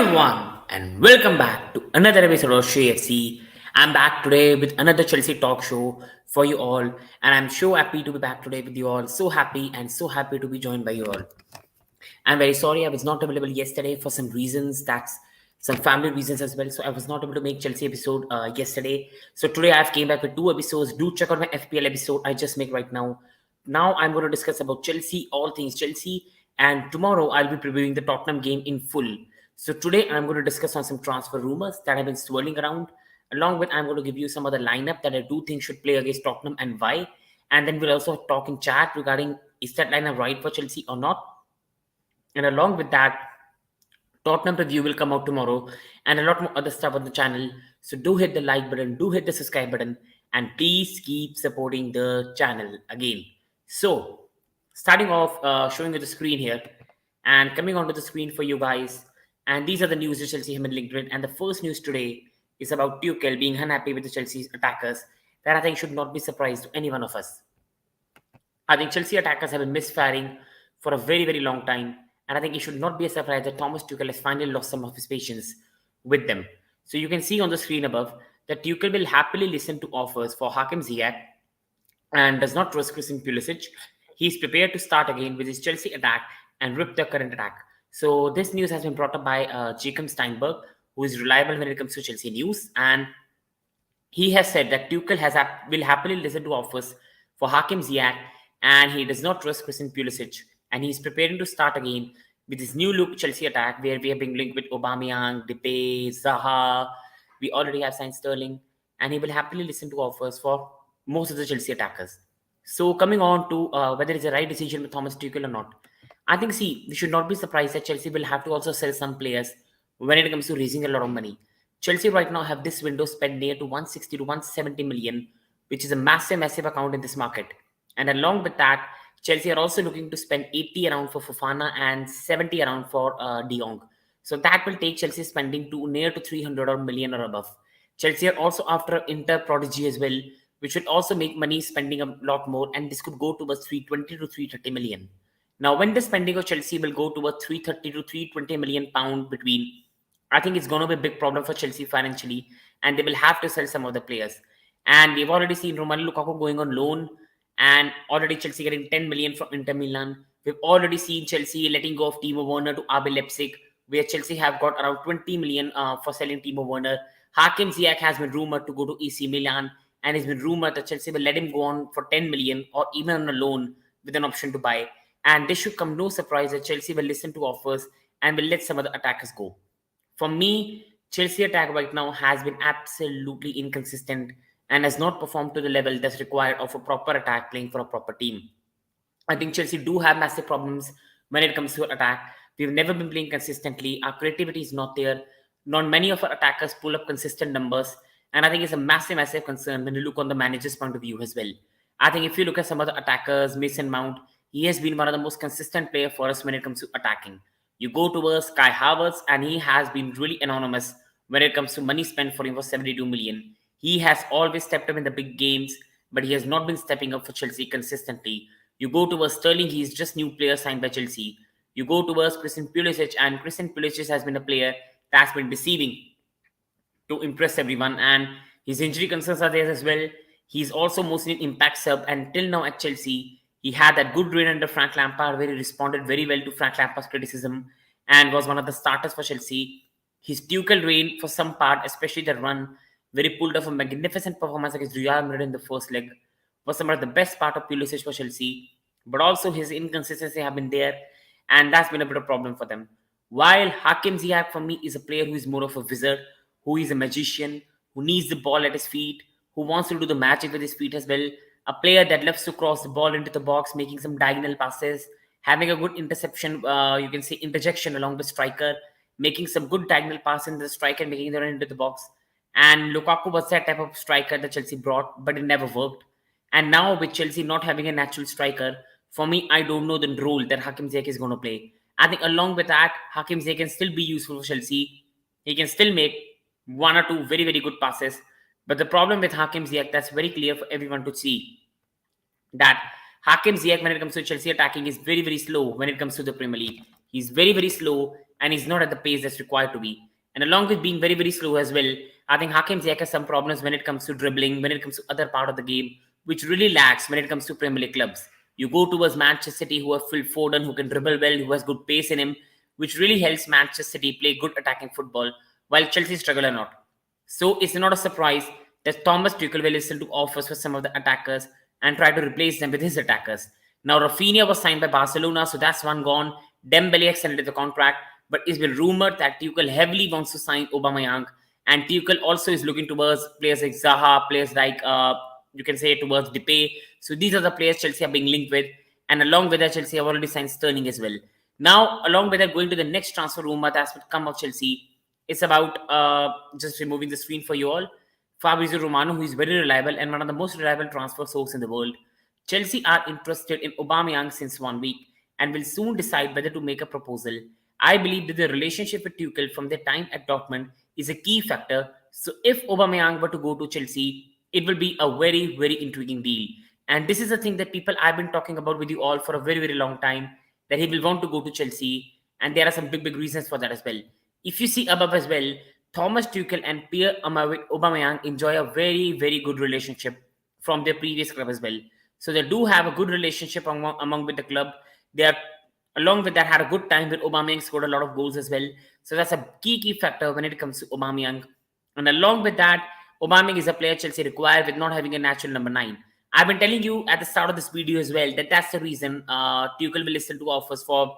everyone, and welcome back to another episode of FC. I'm back today with another Chelsea talk show for you all, and I'm so happy to be back today with you all. So happy and so happy to be joined by you all. I'm very sorry I was not available yesterday for some reasons. That's some family reasons as well. So I was not able to make Chelsea episode yesterday. So today I've came back with two episodes. Do check out my FPL episode I just make right now. Now I'm going to discuss about Chelsea, all things Chelsea, and tomorrow I'll be previewing the Tottenham game in full. So today I'm going to discuss on some transfer rumors that have been swirling around. Along with I'm going to give you some other lineup that I do think should play against Tottenham and why. And then we'll also talk in chat regarding is that lineup right for Chelsea or not. And along with that, Tottenham review will come out tomorrow and a lot more other stuff on the channel. So do hit the like button, do hit the subscribe button, and please keep supporting the channel again. So, starting off, showing you the screen here and coming onto the screen for you guys. And these are the news that Chelsea have been linked with. And the first news today is about Tuchel being unhappy with the Chelsea's attackers. That I think should not be surprised to any one of us. I think Chelsea attackers have been misfiring for a very, very long time. And I think it should not be a surprise that Thomas Tuchel has finally lost some of his patience with them. So you can see on the screen above that Tuchel will happily listen to offers for Hakim Ziyech and does not trust Christian Pulisic. He is prepared to start again with his Chelsea attack and rip the current attack. So this news has been brought up by Jacob Steinberg, who is reliable when it comes to Chelsea news. And he has said that Tuchel will happily listen to offers for Hakim Ziyech and he does not trust Christian Pulisic. And he's preparing to start again with his new look Chelsea attack, where we have been linked with Aubameyang, Depay, Zaha. We already have signed Sterling, and he will happily listen to offers for most of the Chelsea attackers. So coming on to whether it's a right decision with Thomas Tuchel or not, I think we should not be surprised that Chelsea will have to also sell some players when it comes to raising a lot of money. Chelsea right now have this window spent near to 160 to 170 million, which is a massive amount in this market. And along with that, Chelsea are also looking to spend 80 around for Fofana and 70 around for Jong. So that will take Chelsea spending to near to 300 or million or above. Chelsea are also after Inter prodigy as well, which will also make money spending a lot more, and this could go towards 320 to 330 million. Now, when the spending of Chelsea will go towards 330 to 320 million pound between, I think it's going to be a big problem for Chelsea financially, and they will have to sell some of the players. And we've already seen Romelu Lukaku going on loan, and already Chelsea getting 10 million from Inter Milan. We've already seen Chelsea letting go of Timo Werner to RB Leipzig, where Chelsea have got around 20 million for selling Timo Werner. Hakim Ziyech has been rumored to go to AC Milan, and it's been rumored that Chelsea will let him go on for 10 million or even on a loan with an option to buy. And this should come no surprise that Chelsea will listen to offers and will let some other attackers go. For me, Chelsea attack right now has been absolutely inconsistent and has not performed to the level that's required of a proper attack playing for a proper team. I think Chelsea do have massive problems when it comes to attack. We've never been playing consistently. Our creativity is not there. Not many of our attackers pull up consistent numbers. And I think it's a massive concern when you look on the manager's point of view as well. I think if you look at some of the attackers, Mason Mount, he has been one of the most consistent players for us when it comes to attacking. You go towards Kai Havertz, and he has been really anonymous when it comes to money spent for him for 72 million. He has always stepped up in the big games, but he has not been stepping up for Chelsea consistently. You go towards Sterling, he's just new player signed by Chelsea. You go towards Christian Pulisic, and Christian Pulisic has been a player that's been deceiving to impress everyone, and his injury concerns are there as well. He's also mostly an impact sub, and till now at Chelsea, he had that good reign under Frank Lampard, where he responded very well to Frank Lampard's criticism and was one of the starters for Chelsea. His Tuchel reign for some part, especially the run, where he pulled off a magnificent performance against Real Madrid in the first leg, was some of the best part of Pulisic for Chelsea. But also his inconsistency have been there, and that's been a bit of a problem for them. While Hakim Ziyech for me is a player who is more of a wizard, who is a magician, who needs the ball at his feet, who wants to do the magic with his feet as well. A player that loves to cross the ball into the box, making some diagonal passes, having a good interception, you can say interjection along the striker, making some good diagonal pass in the striker, making the run into the box. And Lukaku was that type of striker that Chelsea brought, but it never worked. And now with Chelsea not having a natural striker, for me, I don't know the role that Hakim Ziyech is going to play. I think along with that, Hakim Ziyech can still be useful for Chelsea. He can still make one or two very, very good passes. But the problem with Hakim Ziyech, that's very clear for everyone to see, that Hakim Ziyech, when it comes to Chelsea attacking, is very, very slow when it comes to the Premier League. He's very, very slow, and he's not at the pace that's required to be. And along with being very, very slow as well, I think Hakim Ziyech has some problems when it comes to dribbling, when it comes to other part of the game, which really lacks when it comes to Premier League clubs. You go towards Manchester City, who have Phil Foden, who can dribble well, who has good pace in him, which really helps Manchester City play good attacking football, while Chelsea struggle a lot. So it's not a surprise that Thomas Tuchel will listen to offers for some of the attackers and try to replace them with his attackers. Now Rafinha was signed by Barcelona, so that's one gone. Dembele extended the contract, but it's been rumored that Tuchel heavily wants to sign Aubameyang, and Tuchel also is looking towards players like Zaha, players like you can say towards Depay. So these are the players Chelsea are being linked with, and along with that, Chelsea have already signed Sterling as well. Now, along with that, going to the next transfer rumor that's would come of Chelsea, it's about just removing the screen for you all. Fabrizio Romano, who is very reliable and one of the most reliable transfer sources in the world. Chelsea are interested in Aubameyang since 1 week and will soon decide whether to make a proposal. I believe that the relationship with Tuchel from their time at Dortmund is a key factor. So if Aubameyang were to go to Chelsea, it will be a very, very intriguing deal. And this is a thing that people I've been talking about with you all for a very, very long time, that he will want to go to Chelsea. And there are some big, big reasons for that as well. If you see above as well, Thomas Tuchel and Pierre-Emerick Aubameyang enjoy a very, very good relationship from their previous club as well. So they do have a good relationship among with the club. They are, along with that, had a good time with Aubameyang, scored a lot of goals as well. So that's a key factor when it comes to Aubameyang. And along with that, Aubameyang is a player Chelsea require with not having a natural number 9. I've been telling you at the start of this video as well that that's the reason Tuchel will listen to offers for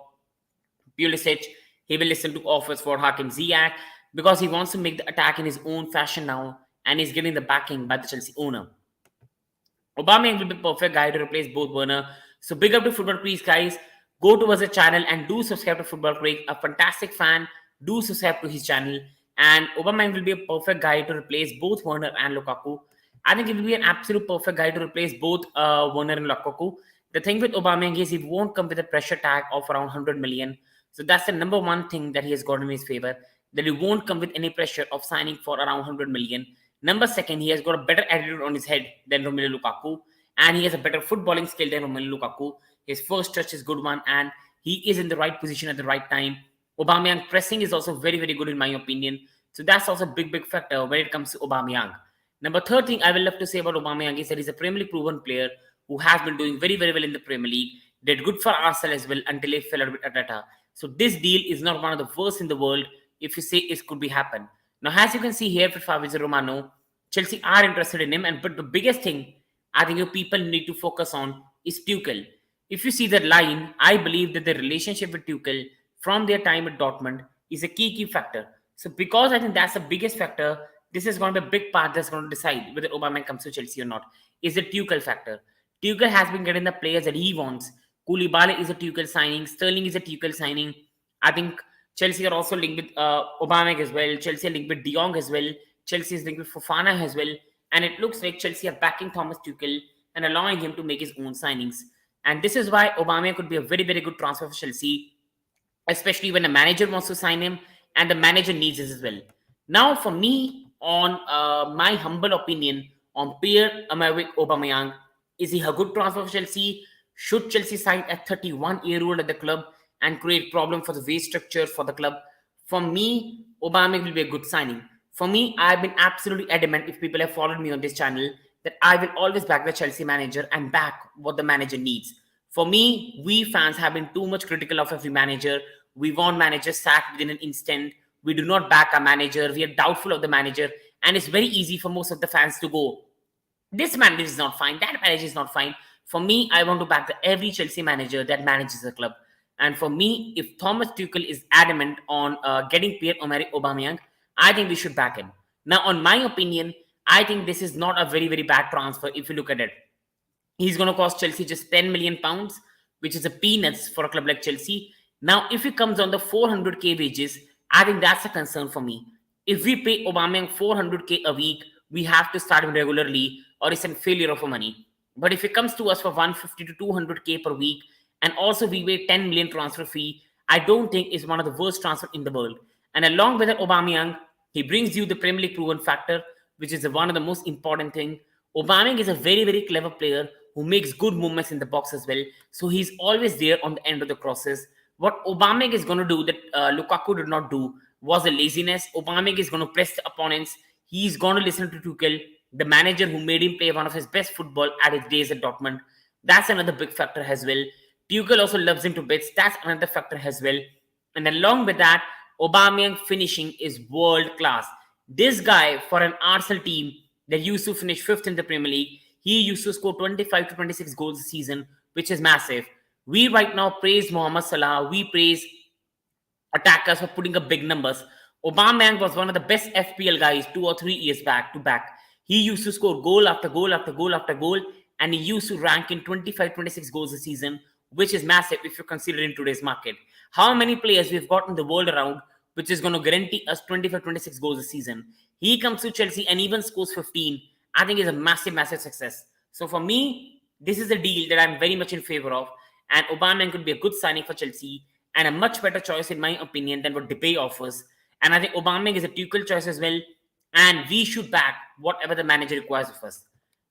Pulisic. He will listen to offers for Hakim Ziyech because he wants to make the attack in his own fashion now, and he's getting the backing by the Chelsea owner. Aubameyang will be perfect guy to replace both Werner. So big up to Football Creek, guys. Go towards the channel and do subscribe to Football Creek. A fantastic fan. Do subscribe to his channel. And Aubameyang will be a perfect guy to replace both Werner and Lukaku. I think he will be an absolute perfect guy to replace both Werner and Lukaku. The thing with Aubameyang is he won't come with a pressure tag of around 100 million. So that's the number one thing that he has got in his favor. That he won't come with any pressure of signing for around 100 million. Number second, he has got a better attitude on his head than Romelu Lukaku. And he has a better footballing skill than Romelu Lukaku. His first touch is good one, and he is in the right position at the right time. Aubameyang pressing is also very, very good in my opinion. So that's also a big factor when it comes to Aubameyang. Number third thing I will love to say about Aubameyang is that he's a Premier League proven player who has been doing very, very well in the Premier League. Did good for Arsenal as well until he fell out with Atlanta. So this deal is not one of the worst in the world if you say it could be happen. Now, as you can see here with Fabrizio Romano, Chelsea are interested in him, but the biggest thing I think you people need to focus on is Tuchel. If you see that line, I believe that the relationship with Tuchel from their time at Dortmund is a key factor. So because I think that's the biggest factor, this is going to be a big part that's going to decide whether Aubameyang comes to Chelsea or not. Is the Tuchel factor. Tuchel has been getting the players that he wants. Koulibaly is a Tuchel signing. Sterling is a Tuchel signing. I think Chelsea are also linked with Aubameyang as well. Chelsea are linked with Jong as well. Chelsea is linked with Fofana as well. And it looks like Chelsea are backing Thomas Tuchel and allowing him to make his own signings. And this is why Aubameyang could be a very, very good transfer for Chelsea, especially when the manager wants to sign him and the manager needs it as well. Now, for me, on my humble opinion on Pierre-Emerick Aubameyang, is he a good transfer for Chelsea? Should Chelsea sign a 31-year-old at the club and create problem for the wage structure for the club? For me, Aubameyang will be a good signing. For me, I've been absolutely adamant, if people have followed me on this channel, that I will always back the Chelsea manager and back what the manager needs. For me, we fans have been too much critical of every manager. We want managers sacked within an instant. We do not back our manager. We are doubtful of the manager. And it's very easy for most of the fans to go, this manager is not fine, that manager is not fine. For me, I want to back every Chelsea manager that manages the club. And for me, if Thomas Tuchel is adamant on getting Pierre-Emerick Aubameyang, I think we should back him. Now, on my opinion, I think this is not a very, very bad transfer if you look at it. He's going to cost Chelsea just £10 million, which is a peanuts for a club like Chelsea. Now, if he comes on the 400k wages, I think that's a concern for me. If we pay Aubameyang 400k a week, we have to start him regularly or it's a failure of money. But if it comes to us for 150 to 200k per week, and also we pay 10 million transfer fee, I don't think it's one of the worst transfer in the world. And along with that, Aubameyang, he brings you the Premier League proven factor, which is one of the most important thing. Aubameyang is a very, very clever player who makes good movements in the box as well. So he's always there on the end of the crosses. What Aubameyang is going to do that Lukaku did not do was a laziness. Aubameyang is going to press the opponents. He's going to listen to Tuchel, the manager who made him play one of his best football at his days at Dortmund. That's another big factor as well. Tuchel also loves him to bits. That's another factor as well. And along with that, Aubameyang finishing is world class. This guy, for an Arsenal team that used to finish fifth in the Premier League, he used to score 25 to 26 goals a season, which is massive. We right now praise Mohamed Salah. We praise attackers for putting up big numbers. Aubameyang was one of the best FPL guys 2 or 3 years back to back. He used to score goal after goal after goal after goal, and he used to rank in 25, 26 goals a season, which is massive if you consider in today's market. How many players we've got in the world around which is going to guarantee us 25, 26 goals a season? He comes to Chelsea and even scores 15. I think is a massive, massive success. So for me, this is a deal that I'm very much in favor of. And Aubameyang could be a good signing for Chelsea and a much better choice, in my opinion, than what Depay offers. And I think Aubameyang is a Tuchel choice as well. And we should back whatever the manager requires of us.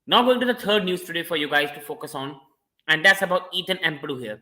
Now going to the third news today for you guys to focus on. And that's about Ethan Ampadu here.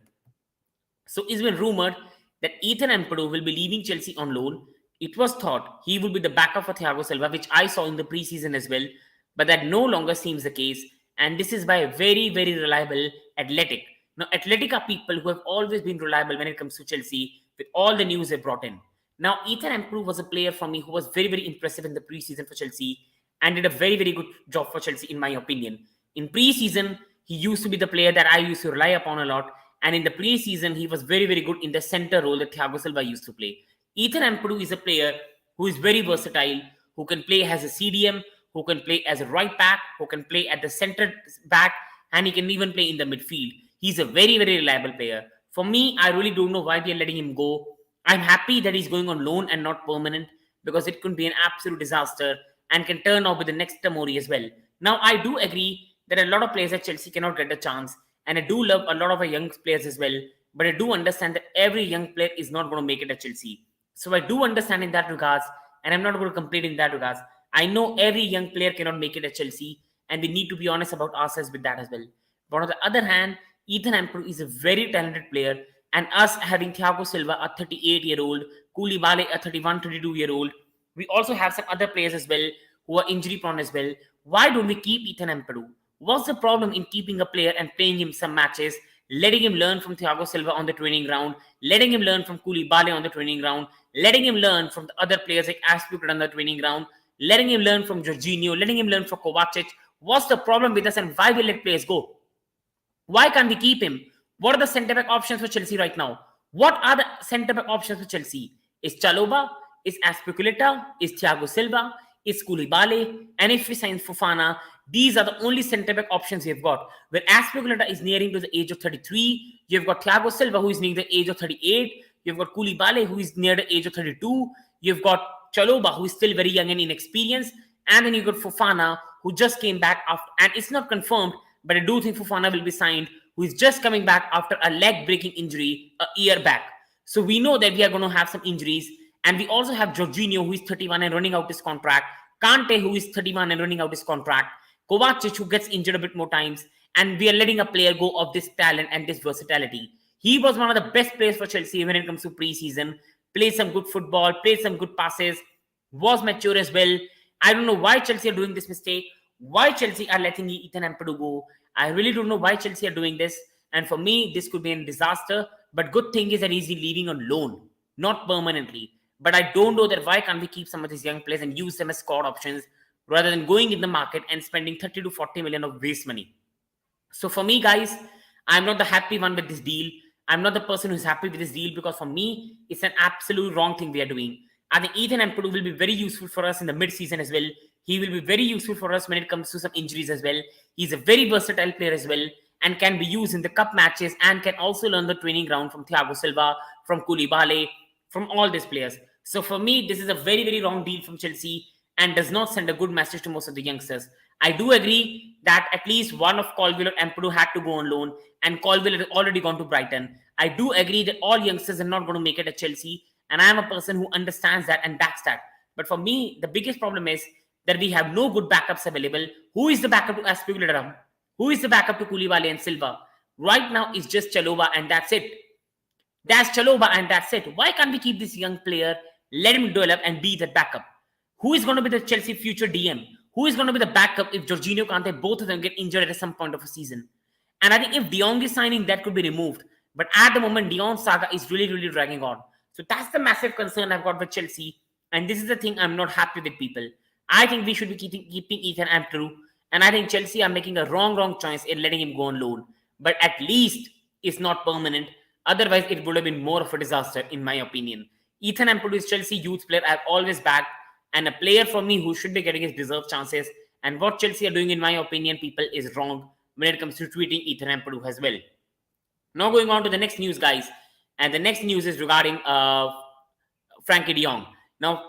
So it's been rumored that Ethan Ampadu will be leaving Chelsea on loan. It was thought he will be the backup for Thiago Silva, which I saw in the preseason as well. But that no longer seems the case. And this is by a very, very reliable Athletic. Now, Athletic are people who have always been reliable when it comes to Chelsea with all the news they brought in. Now, Ethan Ampadu was a player for me who was very, very impressive in the preseason for Chelsea and did a very, very good job for Chelsea, in my opinion. In preseason, he used to be the player that I used to rely upon a lot. And in the preseason, he was very, very good in the center role that Thiago Silva used to play. Ethan Ampadu is a player who is very versatile, who can play as a CDM, who can play as a right back, who can play at the center back, and he can even play in the midfield. He's a very, very reliable player. For me, I really don't know why we are letting him go. I'm happy that he's going on loan and not permanent, because it could be an absolute disaster and can turn out with the next Tomori as well. Now, I do agree that a lot of players at Chelsea cannot get a chance, and I do love a lot of our young players as well, but I do understand that every young player is not going to make it at Chelsea. So I do understand in that regards, and I'm not going to complain in that regards. I know every young player cannot make it at Chelsea, and we need to be honest about ourselves with that as well. But on the other hand, Ethan Ampadu is a very talented player, and us having Thiago Silva, a 38-year-old, Koulibaly, a 31, 32-year-old, we also have some other players as well who are injury-prone as well. Why don't we keep Ethan Ampadu? What's the problem in keeping a player and playing him some matches, letting him learn from Thiago Silva on the training ground, letting him learn from Koulibaly on the training ground, letting him learn from the other players like Aspilicueta on the training ground, letting him learn from Jorginho, letting him learn from Kovacic? What's the problem with us, and why we let players go? Why can't we keep him? What are the centre-back options for Chelsea right now? What are the centre-back options for Chelsea? Is Chalobah? Is Aspilicueta? Is Thiago Silva? Is Koulibaly? And if we sign Fofana, these are the only centre-back options we've got. Where Aspilicueta is nearing to the age of 33, you've got Thiago Silva who is near the age of 38, you've got Koulibaly who is near the age of 32, you've got Chalobah who is still very young and inexperienced, and then you've got Fofana who just came back after, and it's not confirmed, but I do think Fofana will be signed, who is just coming back after a leg-breaking injury a year back. So we know that we are going to have some injuries. And we also have Jorginho, who is 31 and running out his contract. Kante, who is 31 and running out his contract. Kovacic, who gets injured a bit more times. And we are letting a player go of this talent and this versatility. He was one of the best players for Chelsea when it comes to preseason. Played some good football, played some good passes, was mature as well. I don't know why Chelsea are doing this mistake. Why Chelsea are letting Ethan Ampadu go. I really don't know why Chelsea are doing this. And for me, this could be a disaster. But good thing is that he's leaving on loan, not permanently. But I don't know that why can't we keep some of these young players and use them as squad options rather than going in the market and spending 30 to 40 million of waste money. So for me, guys, I'm not the happy one with this deal. I'm not the person who's happy with this deal, because for me, it's an absolute wrong thing we are doing. I think Ethan Ampadu will be very useful for us in the mid-season as well. He will be very useful for us when it comes to some injuries as well. He's a very versatile player as well and can be used in the cup matches and can also learn the training ground from Thiago Silva, from Koulibaly, from all these players. So for me, this is a very, very wrong deal from Chelsea and does not send a good message to most of the youngsters. I do agree that at least one of Colwill and Ampadu had to go on loan, and Colwill had already gone to Brighton. I do agree that all youngsters are not going to make it at Chelsea, and I am a person who understands that and backs that. But for me, the biggest problem is that we have no good backups available. Who is the backup to Aspilicueta? Who is the backup to Koulibaly and Silva? Right now, it's just Chalobah, and that's it. That's Chaloba and that's it. Why can't we keep this young player, let him develop and be the backup? Who is going to be the Chelsea future DM? Who is going to be the backup if Jorginho Kante, both of them get injured at some point of a season? And I think if De Jong is signing, that could be removed. But at the moment, De Jong saga is really, really dragging on. So that's the massive concern I've got with Chelsea. And this is the thing I'm not happy with people. I think we should be keeping Ethan Ampadu. And I think Chelsea are making a wrong choice in letting him go on loan. But at least it's not permanent. Otherwise, it would have been more of a disaster, in my opinion. Ethan Ampadu is Chelsea youth player I've always backed, and a player for me who should be getting his deserved chances. And what Chelsea are doing, in my opinion, people, is wrong when it comes to tweeting Ethan Ampadu as well. Now going on to the next news, guys. And the next news is regarding Frenkie de Jong. Now,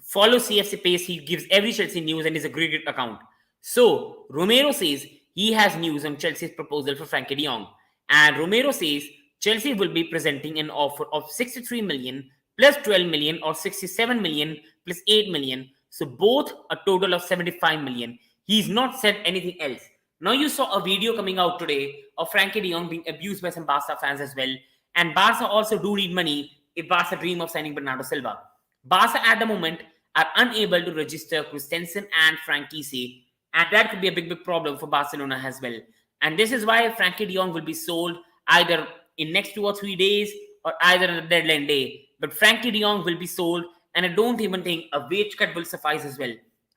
follow CFC Pace. He gives every Chelsea news and is a great account. So, Romero says he has news on Chelsea's proposal for Frenkie de Jong. And Romero says Chelsea will be presenting an offer of 63 million plus 12 million or 67 million plus 8 million. So both a total of 75 million. He's not said anything else. Now you saw a video coming out today of Frenkie de Jong being abused by some Barca fans as well. And Barca also do need money if Barca dream of signing Bernardo Silva. Barca at the moment are unable to register Christensen and Frenkie, and that could be a big problem for Barcelona as well. And this is why Frenkie de Jong will be sold either in next 2 or 3 days or either on the deadline day. But Frenkie de Jong will be sold, and I don't even think a wage cut will suffice as well.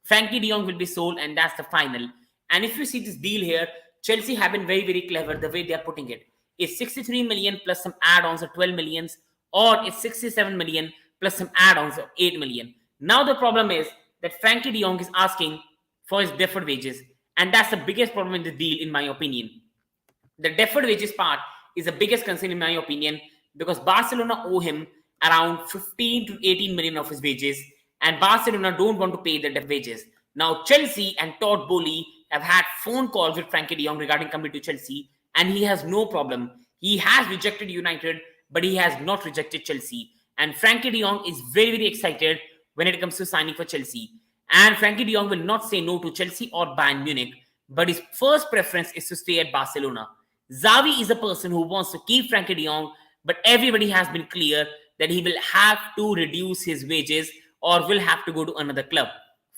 Frenkie de Jong will be sold, and that's the final. And if you see this deal here, Chelsea have been very clever the way they are putting it. It's 63 million plus some add-ons of 12 millions, or it's 67 million plus some add-ons of 8 million. Now the problem is that Frenkie de Jong is asking for his deferred wages, and that's the biggest problem in the deal, in my opinion. The deferred wages part is the biggest concern, in my opinion, because Barcelona owe him around 15 to 18 million of his wages, and Barcelona don't want to pay the deferred wages. Now, Chelsea and Todd Boehly have had phone calls with Frenkie de Jong regarding coming to Chelsea, and he has no problem. He has rejected United, but he has not rejected Chelsea. And Frenkie de Jong is very excited when it comes to signing for Chelsea. And Frenkie de Jong will not say no to Chelsea or Bayern Munich, but his first preference is to stay at Barcelona. Xavi is a person who wants to keep Frenkie de Jong, but everybody has been clear that he will have to reduce his wages or will have to go to another club.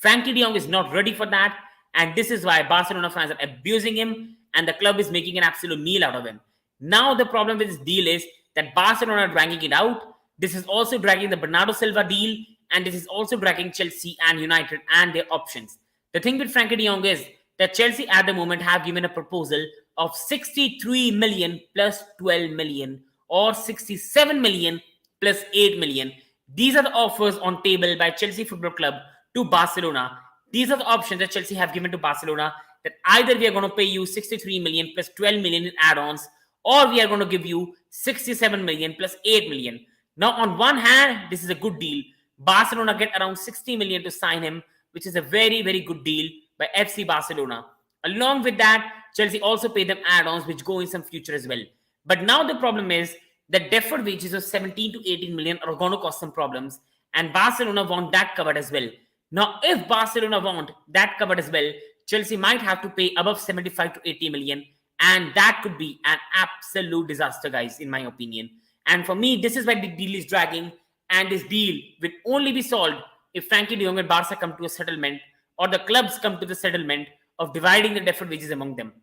Frenkie de Jong is not ready for that, and this is why Barcelona fans are abusing him, and the club is making an absolute meal out of him. Now the problem with this deal is that Barcelona are dragging it out. This is also dragging the Bernardo Silva deal, and this is also dragging Chelsea and United and their options. The thing with Frenkie de Jong is that Chelsea at the moment have given a proposal of 63 million plus 12 million or 67 million plus 8 million. These are the offers on table by Chelsea Football Club to Barcelona. These are the options that Chelsea have given to Barcelona, that either we are going to pay you 63 million plus 12 million in add-ons, or we are going to give you 67 million plus 8 million. Now, on one hand, this is a good deal. Barcelona get around 60 million to sign him, which is a very good deal by FC Barcelona. Along with that, Chelsea also pay them add-ons which go in some future as well. But now the problem is that deferred wages of 17 to 18 million are going to cause some problems, and Barcelona want that covered as well. Now, if Barcelona want that covered as well, Chelsea might have to pay above 75 to 80 million, and that could be an absolute disaster, guys, in my opinion. And for me, this is why the deal is dragging, and this deal will only be solved if Frenkie de Jong and Barca come to a settlement, or the clubs come to the settlement of dividing the deferred wages among them.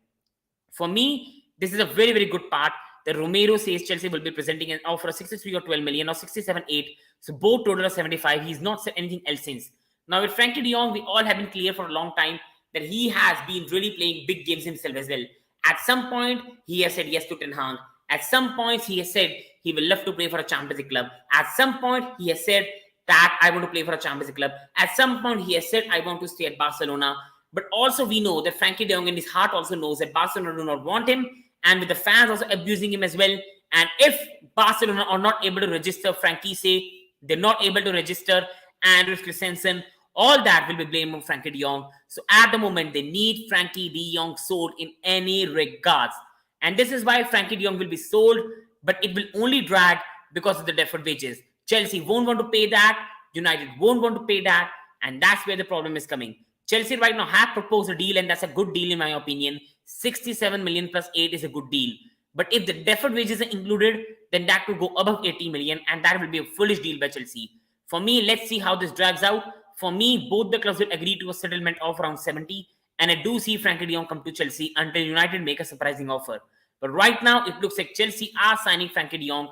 For me, this is a very good part. The Romero says Chelsea will be presenting an offer of 63 or 12 million or 67, 8. So both total of 75. He's not said anything else since. Now with Frenkie de Jong, we all have been clear for a long time that he has been really playing big games himself as well. At some point, he has said yes to Tottenham. At some points, he has said he will love to play for a Champions League club. At some point, he has said that I want to play for a Champions League club. At some point, he has said I want to stay at Barcelona. But also we know that Frenkie de Jong in his heart also knows that Barcelona do not want him, and with the fans also abusing him as well. And if Barcelona are not able to register Frenkie, they're not able to register Andrew Christensen, all that will be blamed on Frenkie de Jong. So at the moment, they need Frenkie de Jong sold in any regards. And this is why Frenkie de Jong will be sold, but it will only drag because of the deferred wages. Chelsea won't want to pay that. United won't want to pay that. And that's where the problem is coming. Chelsea right now have proposed a deal, and that's a good deal in my opinion. 67 million plus 8 is a good deal. But if the deferred wages are included, then that could go above 80 million, and that will be a foolish deal by Chelsea. For me, let's see how this drags out. For me, both the clubs will agree to a settlement of around 70, and I do see Frenkie de Jong come to Chelsea until United make a surprising offer. But right now, it looks like Chelsea are signing Frenkie de Jong,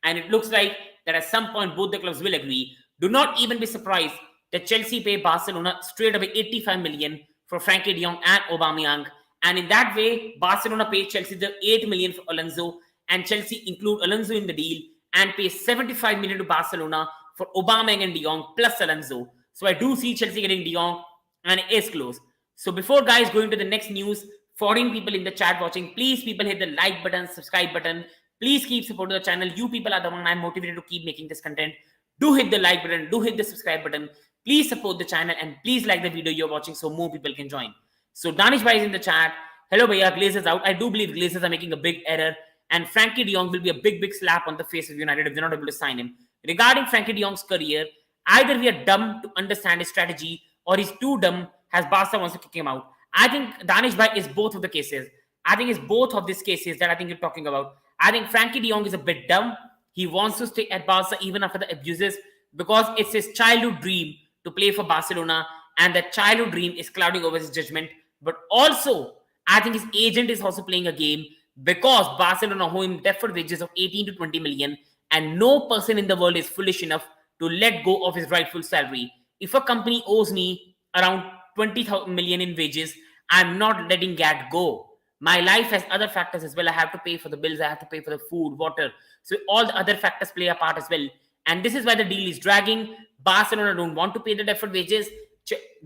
and it looks like that at some point both the clubs will agree. Do not even be surprised that Chelsea pay Barcelona straight away 85 million for Frenkie de Jong and Aubameyang, and in that way, Barcelona pays Chelsea the 8 million for Alonso, and Chelsea include Alonso in the deal and pay 75 million to Barcelona for Aubameyang and de Jong plus Alonso. So I do see Chelsea getting de Jong, and it is close. So before guys going to the next news, foreign people in the chat watching, please people hit the like button, subscribe button. Please keep supporting the channel. You people are the one I'm motivated to keep making this content. Do hit the like button, do hit the subscribe button. Please support the channel and please like the video you're watching so more people can join. So Danish Bhai is in the chat. Hello Bhaiya, Glazers out. I do believe Glazers are making a big error, and Frenkie de Jong will be a big slap on the face of United if they're not able to sign him. Regarding Frenkie de Jong's career, either we are dumb to understand his strategy or he's too dumb as Barca wants to kick him out. I think Danish Bhai is both of the cases. I think it's both of these cases that I think you're talking about. I think Frenkie de Jong is a bit dumb. He wants to stay at Barca even after the abuses because it's his childhood dream to play for Barcelona, and that childhood dream is clouding over his judgment. But also, I think his agent is also playing a game because Barcelona owe him deferred wages of 18 to 20 million, and no person in the world is foolish enough to let go of his rightful salary. If a company owes me around 20 million in wages, I'm not letting that go. My life has other factors as well. I have to pay for the bills, I have to pay for the food, water. So all the other factors play a part as well. And this is why the deal is dragging. Barcelona don't want to pay the deferred wages.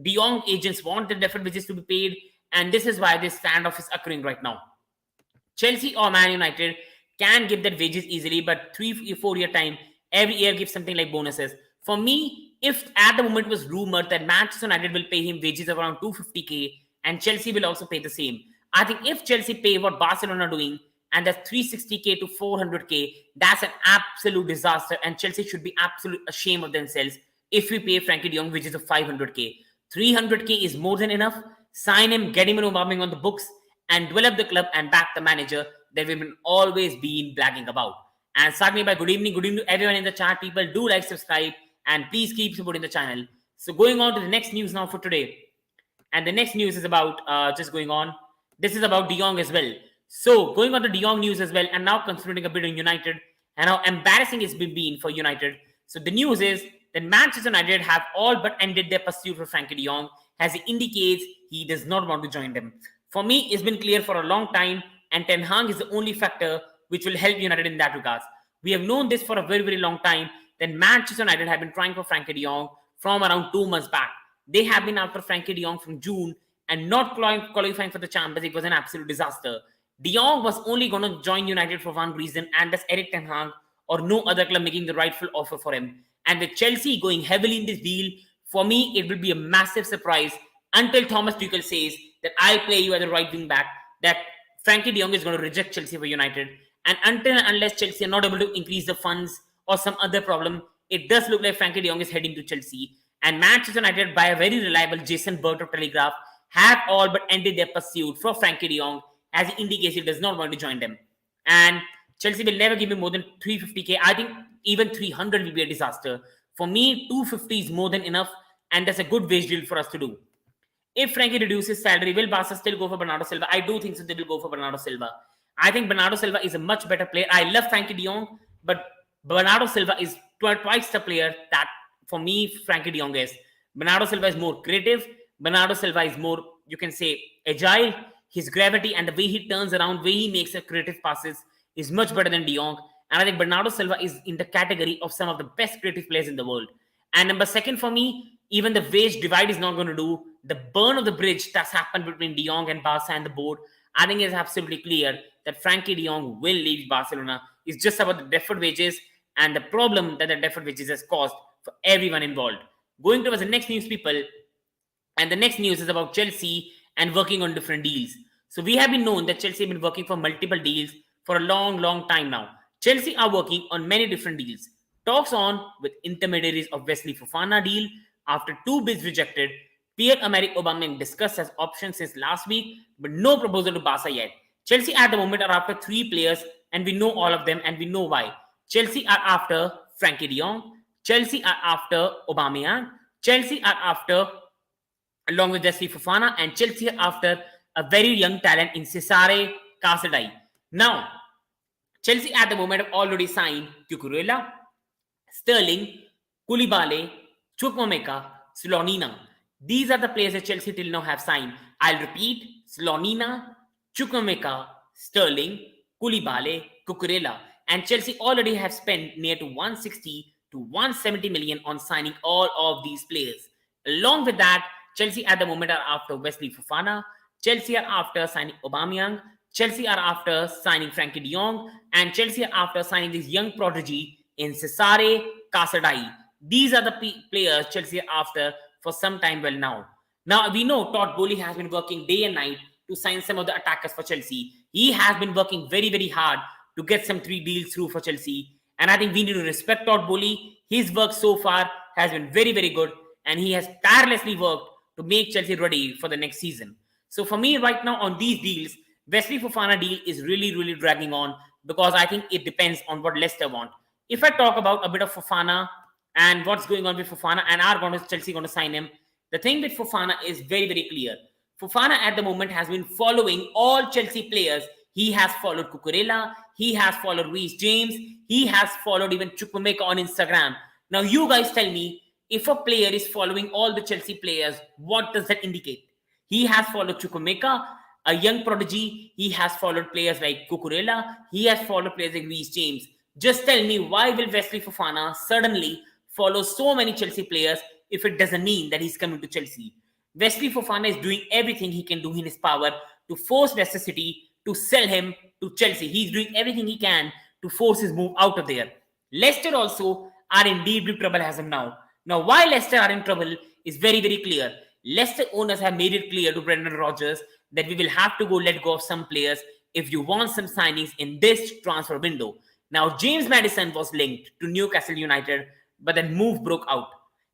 De Jong agents want the deferred wages to be paid. And this is why this standoff is occurring right now. Chelsea or Man United can give that wages easily, but 3-4 year time, every year gives something like bonuses. For me, if at the moment it was rumored that Manchester United will pay him wages of around 250k and Chelsea will also pay the same, I think if Chelsea pay what Barcelona are doing, and that's 360k to 400k, that's an absolute disaster, and Chelsea should be absolutely ashamed of themselves if we pay Frenkie de Jong wages of 500k. 300k is more than enough. Sign him, get him an Aubameyang on the books, and develop the club and back the manager that we've been always been blagging about. And start me by good evening to everyone in the chat. People, do like, subscribe, and please keep supporting the channel. So going on to the next news now for today, and the next news is about this is about de Jong as well. So going on to de Jong news as well, and now concentrating a bit on United and how embarrassing it's been for United. So the news is that Manchester United have all but ended their pursuit for Frenkie de Jong, as he indicates he does not want to join them. For me, it's been clear for a long time, and Ten Hag is the only factor which will help United in that regard. We have known this for a very long time, that Manchester United have been trying for Frenkie de Jong from around 2 months back. They have been after Frenkie de Jong from June and not qualifying for the Champions League was an absolute disaster. De Jong was only going to join United for one reason, and that's Erik Ten Hag or no other club making the rightful offer for him. And with Chelsea going heavily in this deal, for me, it will be a massive surprise until Thomas Tuchel says that I'll play you as a right wing back, that Frenkie de Jong is going to reject Chelsea for United. And until and unless Chelsea are not able to increase the funds or some other problem, it does look like Frenkie de Jong is heading to Chelsea. And Manchester United, by a very reliable Jason Burt of Telegraph, have all but ended their pursuit for Frenkie de Jong, as he indicates he does not want to join them. And Chelsea will never give him more than 350k. I think even 300 will be a disaster. For me, 250 is more than enough, and that's a good wage deal for us to do. If Frenkie reduces salary, will Barca still go for Bernardo Silva? I do think so. They will go for Bernardo Silva. I think Bernardo Silva is a much better player. I love Frenkie de Jong, but Bernardo Silva is twice the player that, for me, Frenkie de Jong is. Bernardo Silva is more creative. Bernardo Silva is more, you can say, agile. His gravity and the way he turns around, way he makes a creative passes is much better than de Jong. And I think Bernardo Silva is in the category of some of the best creative players in the world. And number second for me, even the wage divide is not going to do. The burn of the bridge that's happened between de Jong and Barca and the board, I think it's absolutely clear that Frenkie de Jong will leave Barcelona. It's just about the deferred wages and the problem that the deferred wages has caused for everyone involved. Going towards the next news, people, and the next news is about Chelsea and working on different deals. So we have been known that Chelsea have been working for multiple deals for a long time now. Chelsea are working on many different deals. Talks on with intermediaries of Wesley Fofana deal. After 2 bids rejected, Pierre-Emerick Aubameyang discussed as options since last week, but no proposal to Barca yet. Chelsea at the moment are after 3 players, and we know all of them, and we know why. Chelsea are after Frenkie de Jong. Chelsea are after Aubameyang. Chelsea are after, along with Wesley Fofana, and Chelsea are after a very young talent in Cesare Casadei. Now, Chelsea at the moment have already signed Cucurella, Sterling, Koulibaly, Chukwuemeka, Slonina. These are the players that Chelsea till now have signed. I'll repeat: Slonina, Chukwuemeka, Sterling, Koulibaly, Cucurella. And Chelsea already have spent near to 160 to 170 million on signing all of these players. Along with that, Chelsea at the moment are after Wesley Fofana. Chelsea are after signing Aubameyang. Chelsea are after signing Frenkie de Jong. And Chelsea are after signing this young prodigy in Cesare Casadei. These are the players Chelsea are after for some time well now. Now, we know Todd Boehly has been working day and night to sign some of the attackers for Chelsea. He has been working very, very hard to get some 3 deals through for Chelsea. And I think we need to respect Todd Boehly. His work so far has been very, very good. And he has tirelessly worked to make Chelsea ready for the next season. So for me right now on these deals, Wesley Fofana deal is really, really dragging on because I think it depends on what Leicester want. If I talk about a bit of Fofana and what's going on with Fofana and Chelsea going to sign him, the thing with Fofana is very, very clear. Fofana at the moment has been following all Chelsea players. He has followed Cucurella. He has followed Reece James. He has followed even Chukwuemeka on Instagram. Now, you guys tell me, if a player is following all the Chelsea players, what does that indicate? He has followed Chukwuemeka, a young prodigy. He has followed players like Cucurella. He has followed players like Reece James. Just tell me, why will Wesley Fofana suddenly follow so many Chelsea players if it doesn't mean that he's coming to Chelsea? Wesley Fofana is doing everything he can do in his power to force Leicester City to sell him to Chelsea. He's doing everything he can to force his move out of there. Leicester also are in deep trouble as of now. Now, why Leicester are in trouble is very, very clear. Leicester owners have made it clear to Brendan Rodgers that we will have to let go of some players if you want some signings in this transfer window. Now, James Maddison was linked to Newcastle United, but then move broke out.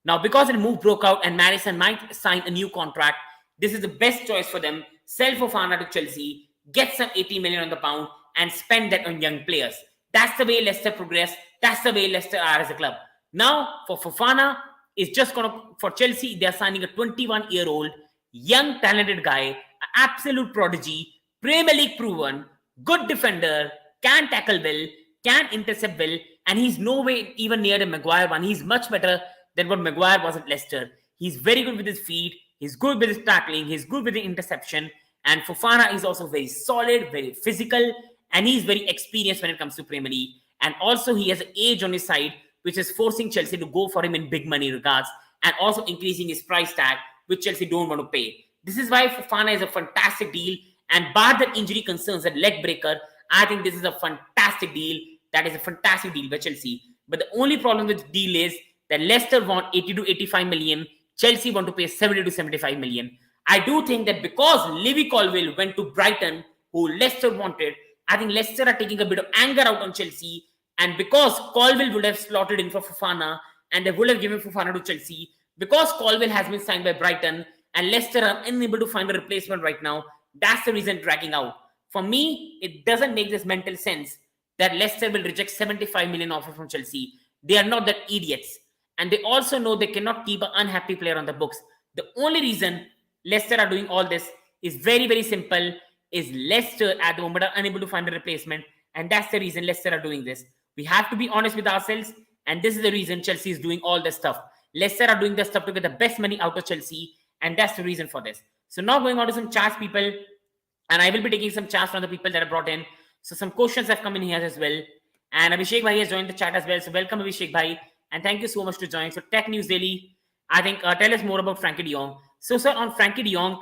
Now, because the move broke out and Maddison might sign a new contract, this is the best choice for them. Sell Fofana to Chelsea, get some 80 million on the pound, and spend that on young players. That's the way Leicester progress. That's the way Leicester are as a club. Now, for Fofana, it's just for Chelsea, they're signing a 21-year-old, young, talented guy, an absolute prodigy, Premier League proven, good defender, can tackle well, can intercept well, and he's no way even near the Maguire one. He's much better than what Maguire was at Leicester. He's very good with his feet, he's good with his tackling, he's good with the interception, and Fofana is also very solid, very physical, and he's very experienced when it comes to Premier League. And also he has an age on his side, which is forcing Chelsea to go for him in big money regards, and also increasing his price tag, which Chelsea don't want to pay. This is why Fofana is a fantastic deal, and bar the injury concerns and leg breaker, I think this is a fantastic deal. That is a fantastic deal by Chelsea. But the only problem with the deal is that Leicester want 80 to 85 million, Chelsea want to pay 70 to 75 million. I do think that because Levy Colwill went to Brighton, who Leicester wanted, I think Leicester are taking a bit of anger out on Chelsea. And because Colwill would have slotted in for Fofana and they would have given Fofana to Chelsea, because Colwill has been signed by Brighton and Leicester are unable to find a replacement right now, that's the reason dragging out. For me, it doesn't make this mental sense that Leicester will reject 75 million offer from Chelsea. They are not that idiots. And they also know they cannot keep an unhappy player on the books. The only reason Leicester are doing all this is very, very simple, is Leicester at the moment are unable to find a replacement. And that's the reason Leicester are doing this. We have to be honest with ourselves. And this is the reason Chelsea is doing all this stuff. Leicester are doing this stuff to get the best money out of Chelsea. And that's the reason for this. So now going on to some chats, people. And I will be taking some chats from the people that are brought in. So some questions have come in here as well. And Abhishek Bhai has joined the chat as well. So welcome, Abhishek Bhai. And thank you so much to join. So Tech News Daily, I think, tell us more about Frenkie de Jong. So, sir, on Frenkie de Jong,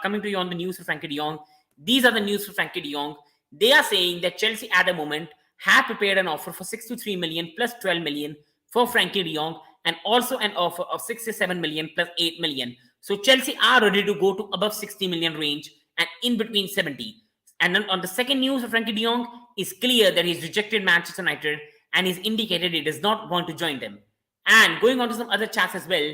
coming to you on the news for Frenkie de Jong, these are the news for Frenkie de Jong. They are saying that Chelsea at the moment have prepared an offer for 63 million plus 12 million for Frenkie de Jong, and also an offer of 67 million plus 8 million. So Chelsea are ready to go to above 60 million range and in between 70. And then on the second news of Frenkie de Jong, it's clear that he's rejected Manchester United and he's indicated he does not want to join them. And going on to some other chats as well,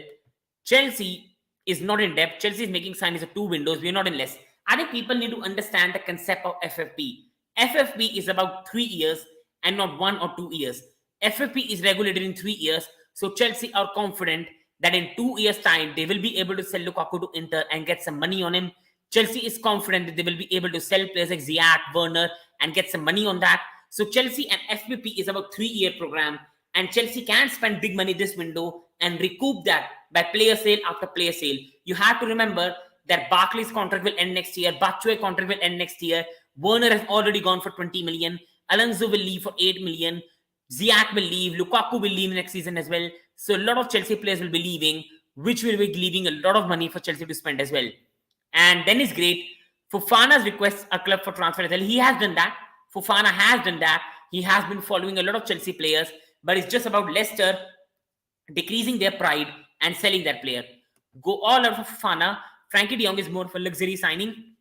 Chelsea is not in depth. Chelsea is making signings of 2 windows. We're not in less. I think people need to understand the concept of FFP. FFP is about 3 years and not 1 or 2 years. FFP is regulated in 3 years. So Chelsea are confident that in 2 years' time, they will be able to sell Lukaku to Inter and get some money on him. Chelsea is confident that they will be able to sell players like Ziyech, Werner, and get some money on that. So Chelsea and FPP is about 3 year program, and Chelsea can spend big money this window and recoup that by player sale after player sale. You have to remember that Barkley's contract will end next year, Batshuayi contract will end next year, Werner has already gone for 20 million, Alonso will leave for 8 million, Ziyech will leave, Lukaku will leave next season as well. So a lot of Chelsea players will be leaving, which will be leaving a lot of money for Chelsea to spend as well. And then it's great. Fofana's requests a club for transfer as well. He has done that. Fofana has done that. He has been following a lot of Chelsea players, but it's just about Leicester decreasing their pride and selling that player. Go all out for Fofana. Frenkie de Jong is more of a luxury signing.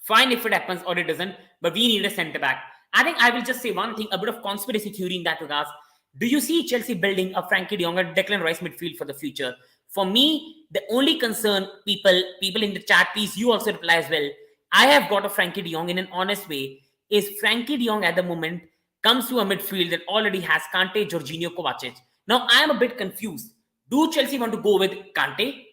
Fine if it happens or it doesn't, but we need a centre back. I think I will just say one thing, a bit of conspiracy theory in that regards. Do you see Chelsea building a Frenkie de Jong and Declan Rice midfield for the future? For me, the only concern, people in the chat, please, you also reply as well. I have got a Frenkie de Jong in an honest way. Is Frenkie de Jong at the moment comes to a midfield that already has Kante, Jorginho, Kovacic. Now, I am a bit confused. Do Chelsea want to go with Kante,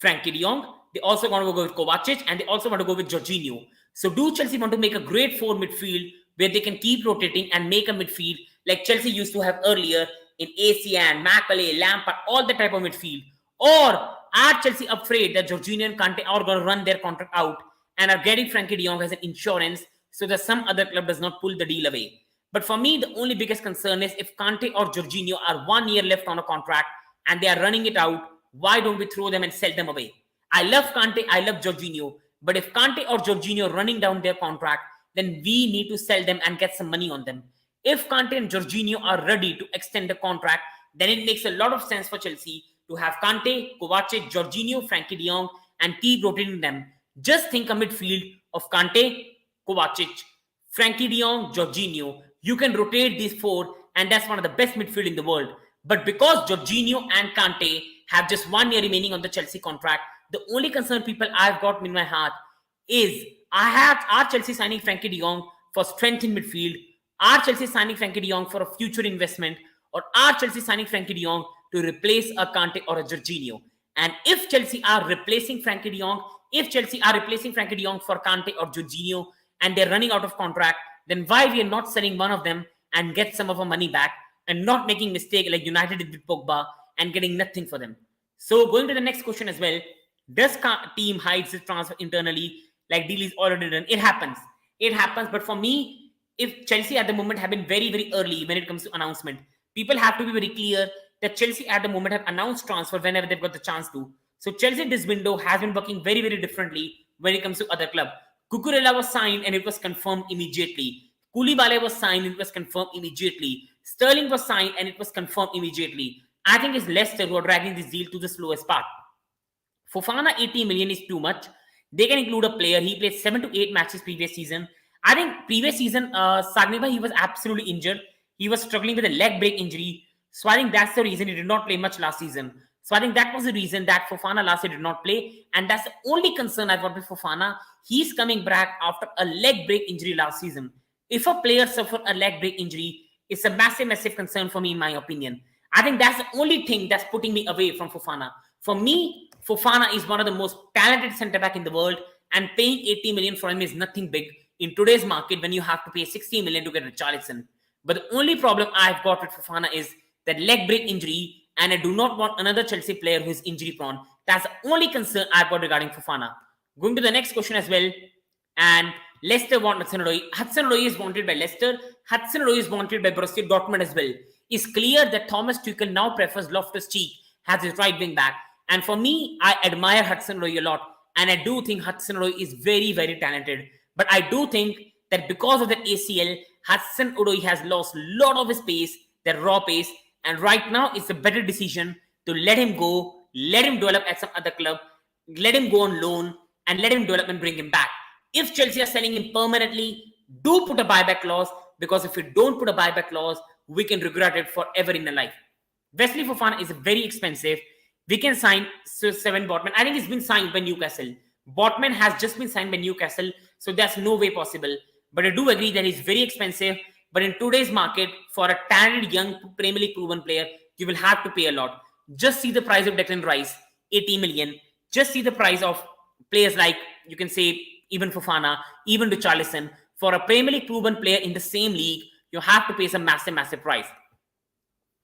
Frenkie de Jong? They also want to go with Kovacic, and they also want to go with Jorginho. So do Chelsea want to make a great 4 midfield where they can keep rotating and make a midfield like Chelsea used to have earlier in ACN, Macaulay, Lampard, all the type of midfield? Or are Chelsea afraid that Jorginho and Kante are going to run their contract out and are getting Frenkie de Jong as an insurance so that some other club does not pull the deal away? But for me, the only biggest concern is if Kante or Jorginho are 1 year left on a contract and they are running it out, why don't we throw them and sell them away? I love Kante, I love Jorginho, but if Kante or Jorginho are running down their contract, then we need to sell them and get some money on them. If Kante and Jorginho are ready to extend the contract, then it makes a lot of sense for Chelsea to have Kante, Kovacic, Jorginho, Frenkie de Jong, and keep rotating them. Just think a midfield of Kante, Kovacic, Frenkie de Jong, Jorginho. You can rotate these 4, and that's one of the best midfield in the world. But because Jorginho and Kante have just 1 year remaining on the Chelsea contract, the only concern people I've got in my heart is, are Chelsea signing Frenkie de Jong for strength in midfield? Are Chelsea signing Frenkie de Jong for a future investment? Or are Chelsea signing Frenkie de Jong to replace a Kante or a Jorginho? And if Chelsea are replacing Frenkie de Jong, for Kante or Jorginho, and they're running out of contract, then why we are not selling one of them and get some of our money back and not making mistake like United did with Pogba and getting nothing for them? So going to the next question as well, does team hide its transfer internally like deal is already done? It happens, but for me, if Chelsea at the moment have been very, very early when it comes to announcement, people have to be very clear that Chelsea at the moment have announced transfer whenever they've got the chance to. So Chelsea this window has been working very, very differently when it comes to other club. Cucurella was signed and it was confirmed immediately. Koulibaly was signed and it was confirmed immediately. Sterling was signed and it was confirmed immediately. I think it's Leicester who are dragging this deal to the slowest part. Fofana 80 million is too much. They can include a player. He played 7 to 8 matches previous season. I think previous season, Sagneva, he was absolutely injured. He was struggling with a leg break injury. So I think that's the reason he did not play much last season. So I think that was the reason that Fofana last year did not play. And that's the only concern I've got with Fofana. He's coming back after a leg break injury last season. If a player suffers a leg break injury, it's a massive, massive concern for me, in my opinion. I think that's the only thing that's putting me away from Fofana. For me, Fofana is one of the most talented centre-back in the world, and paying 80 million for him is nothing big in today's market when you have to pay 60 million to get Richarlison. But the only problem I've got with Fofana is that leg break injury, and I do not want another Chelsea player who is injury prone. That's the only concern I've got regarding Fofana. Going to the next question as well, and Leicester want Hudson-Odoi. Hudson-Odoi is wanted by Leicester. Hudson-Odoi is wanted by Borussia Dortmund as well. It's clear that Thomas Tuchel now prefers Loftus-Cheek as his right wing back. And for me, I admire Hudson-Odoi a lot. And I do think Hudson-Odoi is very, very talented. But I do think that because of that ACL, Hudson-Odoi has lost a lot of his pace, that raw pace. And right now, it's a better decision to let him go, let him develop at some other club, let him go on loan, and let him develop and bring him back. If Chelsea are selling him permanently, do put a buyback clause, because if you don't put a buyback clause, we can regret it forever in our life. Wesley Fofana is very expensive. We can sign 7 Botman. I think it's been signed by Newcastle. Botman has just been signed by Newcastle, so that's no way possible. But I do agree that he's very expensive. But in today's market, for a talented young Premier League proven player, you will have to pay a lot. Just see the price of Declan Rice, 80 million. Just see the price of players like, you can say, even Fofana, even Richarlison. For a Premier League proven player in the same league, you have to pay some massive price.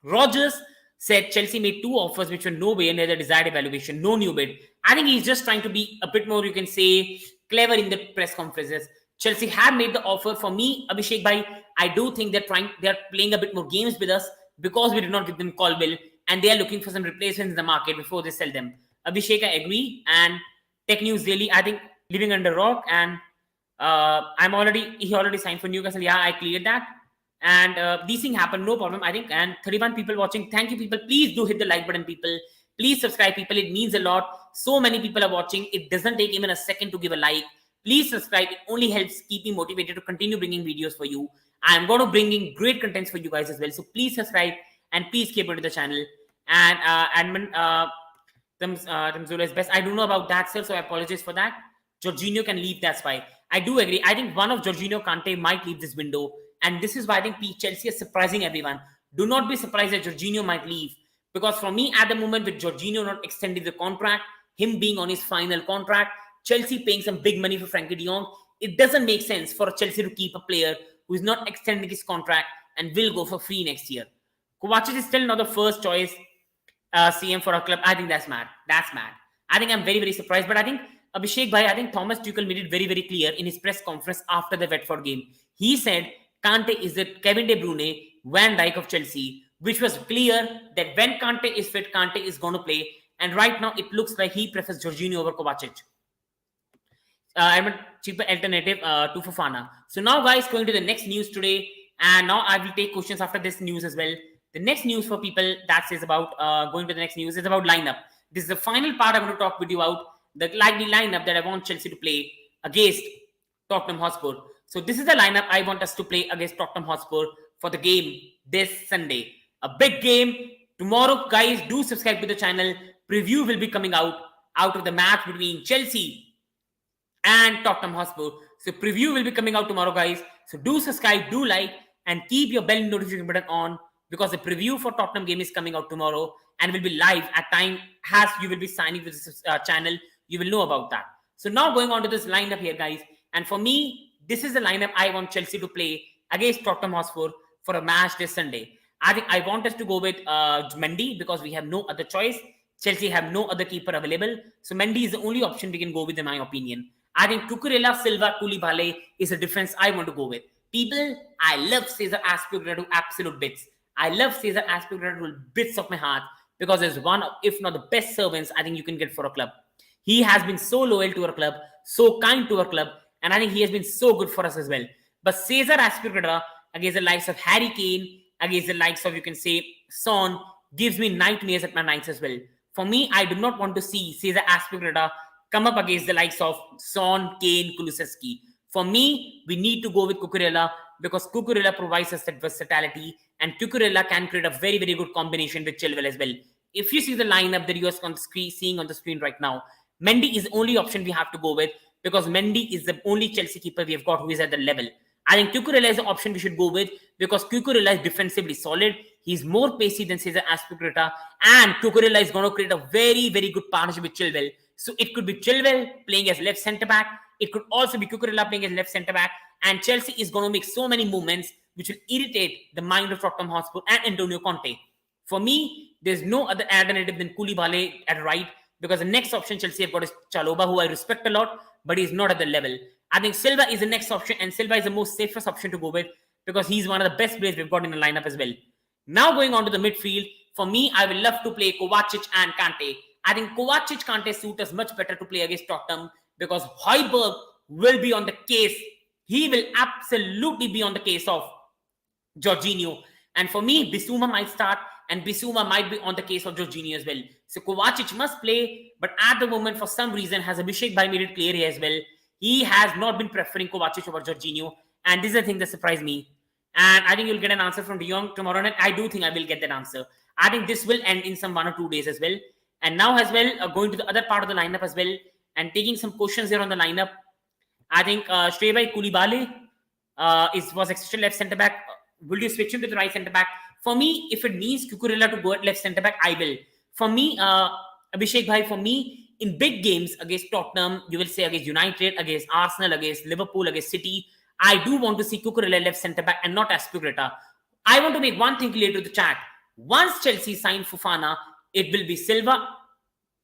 Rodgers said Chelsea made 2 offers which were nowhere near the desired evaluation, no new bid. I think he's just trying to be a bit more, you can say, clever in the press conferences. Chelsea have made the offer. For me, Abhishek bhai, I do think they're playing a bit more games with us because we did not give them Colville, and they are looking for some replacements in the market before they sell them. Abhishek, I agree. And Tech News Daily, I think, living under rock, and he already signed for Newcastle. Yeah, I cleared that. And these things happen, no problem, I think. And 31 people watching. Thank you, people. Please do hit the like button, people. Please subscribe, people. It means a lot. So many people are watching. It doesn't take even a second to give a like. Please subscribe. It only helps keep me motivated to continue bringing videos for you. I'm going to bring in great contents for you guys as well. So please subscribe and please keep into the channel. And admin Tamzula is best. I don't know about that, sir, so I apologize for that. Jorginho can leave, that's why. I do agree. I think one of Jorginho Kante might leave this window. And this is why I think Chelsea is surprising everyone. Do not be surprised that Jorginho might leave. Because for me, at the moment, with Jorginho not extending the contract, him being on his final contract, Chelsea paying some big money for Frenkie de Jong, it doesn't make sense for Chelsea to keep a player who is not extending his contract and will go for free next year. Kovacic is still not the first choice CM for a club. I think that's mad. That's mad. I think I'm very surprised. But I think, Abhishek bhai, I think Thomas Tuchel made it very clear in his press conference after the Watford game. He said Kante is the Kevin De Bruyne, Van Dijk of Chelsea, which was clear that when Kante is fit, Kante is going to play. And right now, it looks like he prefers Jorginho over Kovacic. I'm a cheaper alternative to Fofana. So now, guys, going to the next news today. And now I will take questions after this news as well. The next news for people that is about going to the next news is about lineup. This is the final part I'm going to talk with you about. The likely lineup that I want Chelsea to play against Tottenham Hotspur. So this is the lineup I want us to play against Tottenham Hotspur for the game this Sunday. A big game. Tomorrow, guys, do subscribe to the channel. Preview will be coming out of the match between Chelsea and Tottenham Hotspur. So preview will be coming out tomorrow, guys. So do subscribe, do like, and keep your bell notification button on, because the preview for Tottenham game is coming out tomorrow and will be live at time as you will be signing with this channel. You will know about that. So now going on to this lineup here, guys. And for me, this is the lineup I want Chelsea to play against Tottenham Hotspur for a match this Sunday. I think I want us to go with Mendy because we have no other choice. Chelsea have no other keeper available. So Mendy is the only option we can go with, in my opinion. I think Cucurella, Silva, Koulibaly is a difference I want to go with. People, I love Cesar Azpilicueta to absolute bits. I love Cesar Azpilicueta to bits of my heart because he's one of, if not the best servants I think you can get for a club. He has been so loyal to our club, so kind to our club, and I think he has been so good for us as well. But Cesar Azpilicueta against the likes of Harry Kane, against the likes of, you can say, Son, gives me nightmares at my nights as well. For me, I do not want to see Cesar Azpilicueta come up against the likes of Son, Kane, Kulusevski. For me, we need to go with Cucurella because Cucurella provides us that versatility, and Cucurella can create a very good combination with Chilwell as well. If you see the lineup that you are seeing on the screen right now, Mendy is the only option we have to go with because Mendy is the only Chelsea keeper we have got who is at the level. I think Cucurella is the option we should go with because Cucurella is defensively solid. He's more pacey than Cesar Azpilicueta, and Cucurella is going to create a very good partnership with Chilwell. So it could be Chilwell playing as left centre-back. It could also be Cucurella playing as left centre-back. And Chelsea is going to make so many movements which will irritate the mind of Tottenham Hotspur and Antonio Conte. For me, there's no other alternative than Koulibaly at right because the next option Chelsea have got is Chalobah, who I respect a lot, but he's not at the level. I think Silva is the next option, and Silva is the most safest option to go with because he's one of the best players we've got in the lineup as well. Now going on to the midfield, for me, I will love to play Kovacic and Kante. I think Kovacic Kante suit us much better to play against Tottenham because Højbjerg will be on the case. He will absolutely be on the case of Jorginho. And for me, Bissouma might start and Bissouma might be on the case of Jorginho as well. So Kovacic must play, but at the moment, for some reason, has Abhishek Bhai made it clear here as well, he has not been preferring Kovacic over Jorginho. And this is the thing that surprised me. And I think you'll get an answer from De Jong tomorrow night. I do think I will get that answer. I think this will end in some 1 or 2 days as well. And now as well, going to the other part of the lineup as well. And taking some questions here on the lineup, I think Shreybai Koulibaly was extra left centre back. Will you switch him to the right centre back? For me, if it means Cucurella to go at left centre back, I will. For me, Abhishek Bhai, for me, in big games against Tottenham, you will say against United, against Arsenal, against Liverpool, against City, I do want to see Cucurella left centre back and not Aspilicueta. I want to make one thing clear to the chat. Once Chelsea sign Fofana, it will be Silva,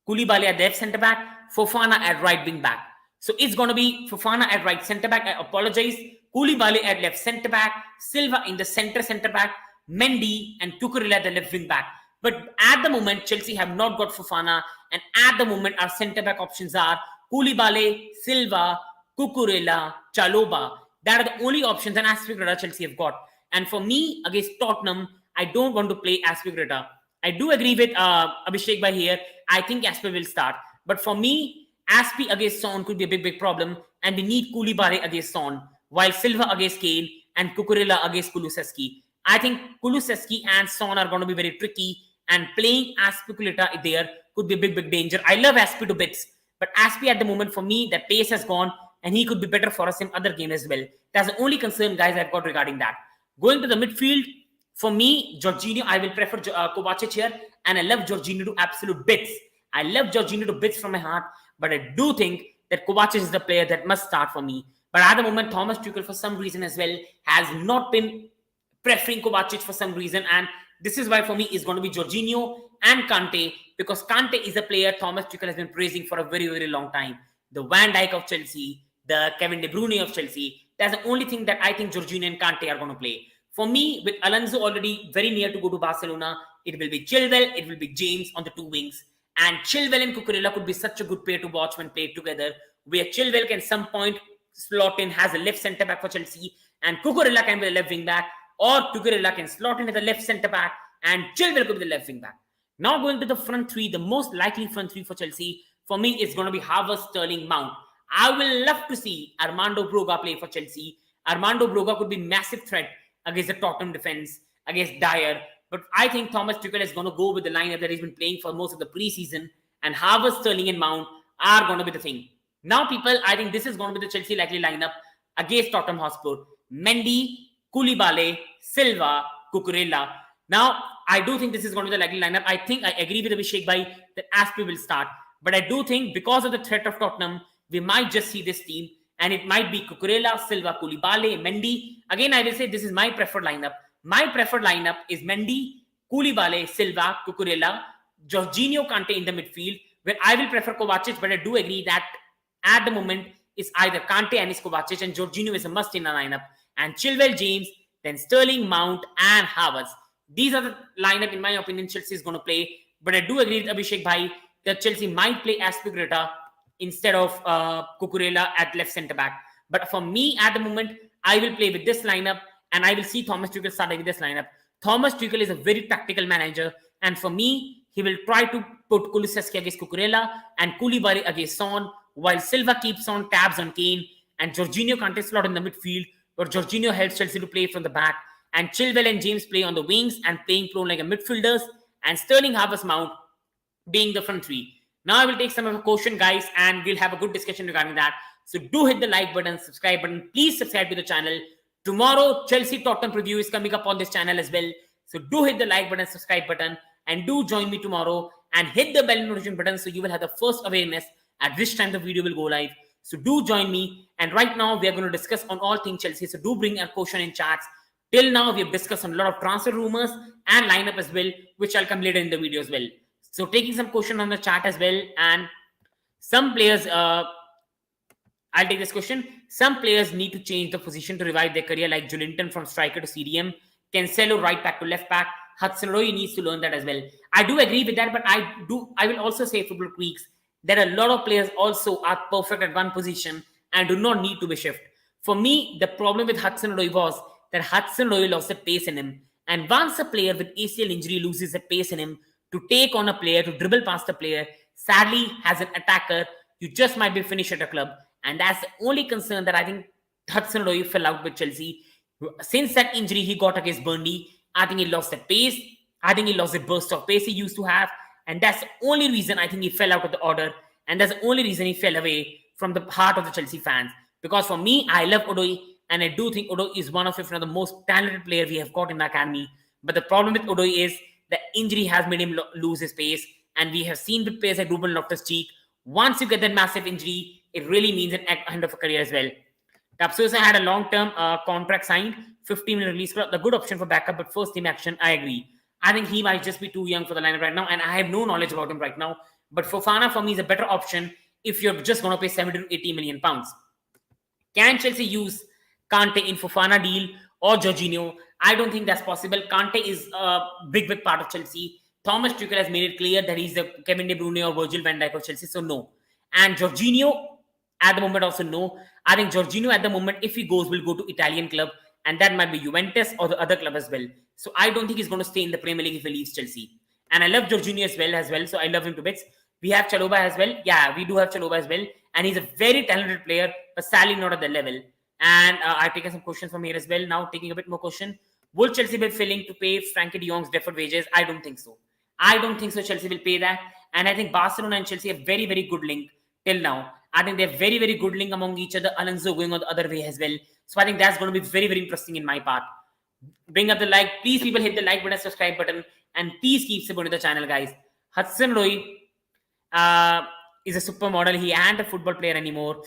Koulibaly at left centre back, Fofana at right wing back. So it's going to be Fofana at right centre back. I apologize. Koulibaly at left centre back, Silva in the centre back, Mendy and Cucurella at the left wing back. But at the moment, Chelsea have not got Fofana, and at the moment, our centre back options are Koulibaly, Silva, Cucurella, Chalobah. That are the only options, and Aspilicueta Chelsea have got. And for me, against Tottenham, I don't want to play Aspilicueta. I do agree with Abhishek Bhai here. I think Aspi will start. But for me, Aspi against Son could be a big problem. And we need Koulibaly against Son, while Silva against Kane and Cucurella against Kulusevski. I think Kulusevski and Son are going to be very tricky. And playing Aspilicueta there could be a big danger. I love Aspi to bits. But Aspi at the moment, for me, the pace has gone. And he could be better for us in other games as well. That's the only concern, guys, I've got regarding that. Going to the midfield, for me, Jorginho, I will prefer Kovacic here. And I love Jorginho to absolute bits. I love Jorginho to bits from my heart. But I do think that Kovacic is the player that must start for me. But at the moment, Thomas Tuchel, for some reason as well, has not been preferring Kovacic for some reason. And this is why, for me, it's going to be Jorginho and Kante. Because Kante is a player Thomas Tuchel has been praising for a very long time. The Van Dijk of Chelsea, the Kevin De Bruyne of Chelsea. That's the only thing that I think Jorginho and Kante are going to play. For me, with Alonso already very near to go to Barcelona, it will be Chilwell, it will be James on the two wings. And Chilwell and Cucurella could be such a good pair to watch when played together, where Chilwell can some point slot in, has a left centre back for Chelsea, and Cucurella can be the left wing back, or Cucurella can slot in as the left centre back, and Chilwell could be the left wing back. Now going to the front three, the most likely front three for Chelsea, for me, is going to be Havertz, Sterling, Mount. I will love to see Armando Broga play for Chelsea. Armando Broga could be massive threat against the Tottenham defense, against Dyer. But I think Thomas Tuchel is going to go with the lineup that he's been playing for most of the preseason. And Havertz, Sterling and Mount are going to be the thing. Now, people, I think this is going to be the Chelsea likely lineup against Tottenham Hotspur. Mendy, Koulibaly, Silva, Cucurella. Now, I do think this is going to be the likely lineup. I think I agree with Abhishek Bhai that Aspi will start. But I do think because of the threat of Tottenham, we might just see this team. And it might be Cucurella, Silva, Koulibaly, Mendy. Again, I will say this is my preferred lineup. My preferred lineup is Mendy, Koulibaly, Silva, Cucurella, Jorginho, Kante in the midfield, where I will prefer Kovacic, but I do agree that at the moment it's either Kante and Kovacic, and Jorginho is a must in the lineup. And Chilwell, James, then Sterling, Mount, and Havertz. These are the lineup, in my opinion, Chelsea is going to play. But I do agree with Abhishek Bhai that Chelsea might play Aspilicueta instead of Cucurella at left centre back. But for me, at the moment, I will play with this lineup, and I will see Thomas Tuchel starting with this lineup. Thomas Tuchel is a very tactical manager, and for me, he will try to put Kulusevski against Cucurella and Koulibaly against Son, while Silva keeps on tabs on Kane, and Jorginho can't slot in the midfield, but Jorginho helps Chelsea to play from the back, and Chilwell and James play on the wings and playing prone like a midfielders, and Sterling, Havertz, Mount being the front three. Now I will take some of the question, guys, and we'll have a good discussion regarding that. So do hit the like button, subscribe button. Please subscribe to the channel. Tomorrow, Chelsea Tottenham preview is coming up on this channel as well. So do hit the like button, subscribe button, and do join me tomorrow and hit the bell notification button so you will have the first awareness at which time the video will go live. So do join me. And right now, we are going to discuss on all things Chelsea. So do bring a question in chats. Till now, we have discussed on a lot of transfer rumors and lineup as well, which I'll come later in the video as well. So taking some question on the chat as well, and some players, I'll take this question. Some players need to change the position to revive their career, like Jolinton from striker to CDM, Cancelo right back to left back. Hudson-Odoi needs to learn that as well. I do agree with that, but I will also say, football tweaks, that a lot of players also are perfect at one position and do not need to be shifted. For me, the problem with Hudson-Odoi was that Hudson-Odoi lost the pace in him, and once a player with ACL injury loses the pace in him to take on a player, to dribble past a player, sadly, as an attacker, you just might be finished at a club. And that's the only concern that I think Hudson-Odoi fell out with Chelsea. Since that injury he got against Burnley, I think he lost the pace. I think he lost the burst of pace he used to have. And that's the only reason I think he fell out of the order. and that's the only reason he fell away from the heart of the Chelsea fans. Because for me, I love Odoi, and I do think Odoi is one of, if not the most talented player we have got in the academy. But the problem with Odoi is the injury has made him lose his pace, and we have seen with players like Ruben Loftus-Cheek, once you get that massive injury, it really means an end of a career as well. Tapsosa had a long-term contract signed, 15-minute release, the good option for backup, but first team action, I agree. I think he might just be too young for the lineup right now, and I have no knowledge about him right now. But Fofana for me is a better option if you're just going to pay 70 to 80 million pounds. Can Chelsea use Kante in Fofana deal or Jorginho? I don't think that's possible. Kante is a big part of Chelsea. Thomas Tuchel has made it clear that he's the Kevin De Bruyne or Virgil van Dijk of Chelsea, so no. And Jorginho, at the moment, also no. I think Jorginho at the moment, if he goes, will go to Italian club, and that might be Juventus or the other club as well. So I don't think he's going to stay in the Premier League if he leaves Chelsea. And I love Jorginho as well. So I love him to bits. We have Chalobah as well. Yeah, we do have Chalobah as well. And he's a very talented player, but sadly not at the level. And I've taken some questions from here as well. Now taking a bit more question. Will Chelsea be willing to pay Frenkie de Jong's deferred wages? I don't think so. I don't think so Chelsea will pay that. And I think Barcelona and Chelsea have very, very good link till now. I think they have very, very good link among each other. Alonso going on the other way as well. So I think that's going to be very, very interesting in my part. Bring up the like. Please, people, hit the like button, subscribe button, and please keep supporting the channel, guys. Hudson Roy is a supermodel. He ain't a football player anymore.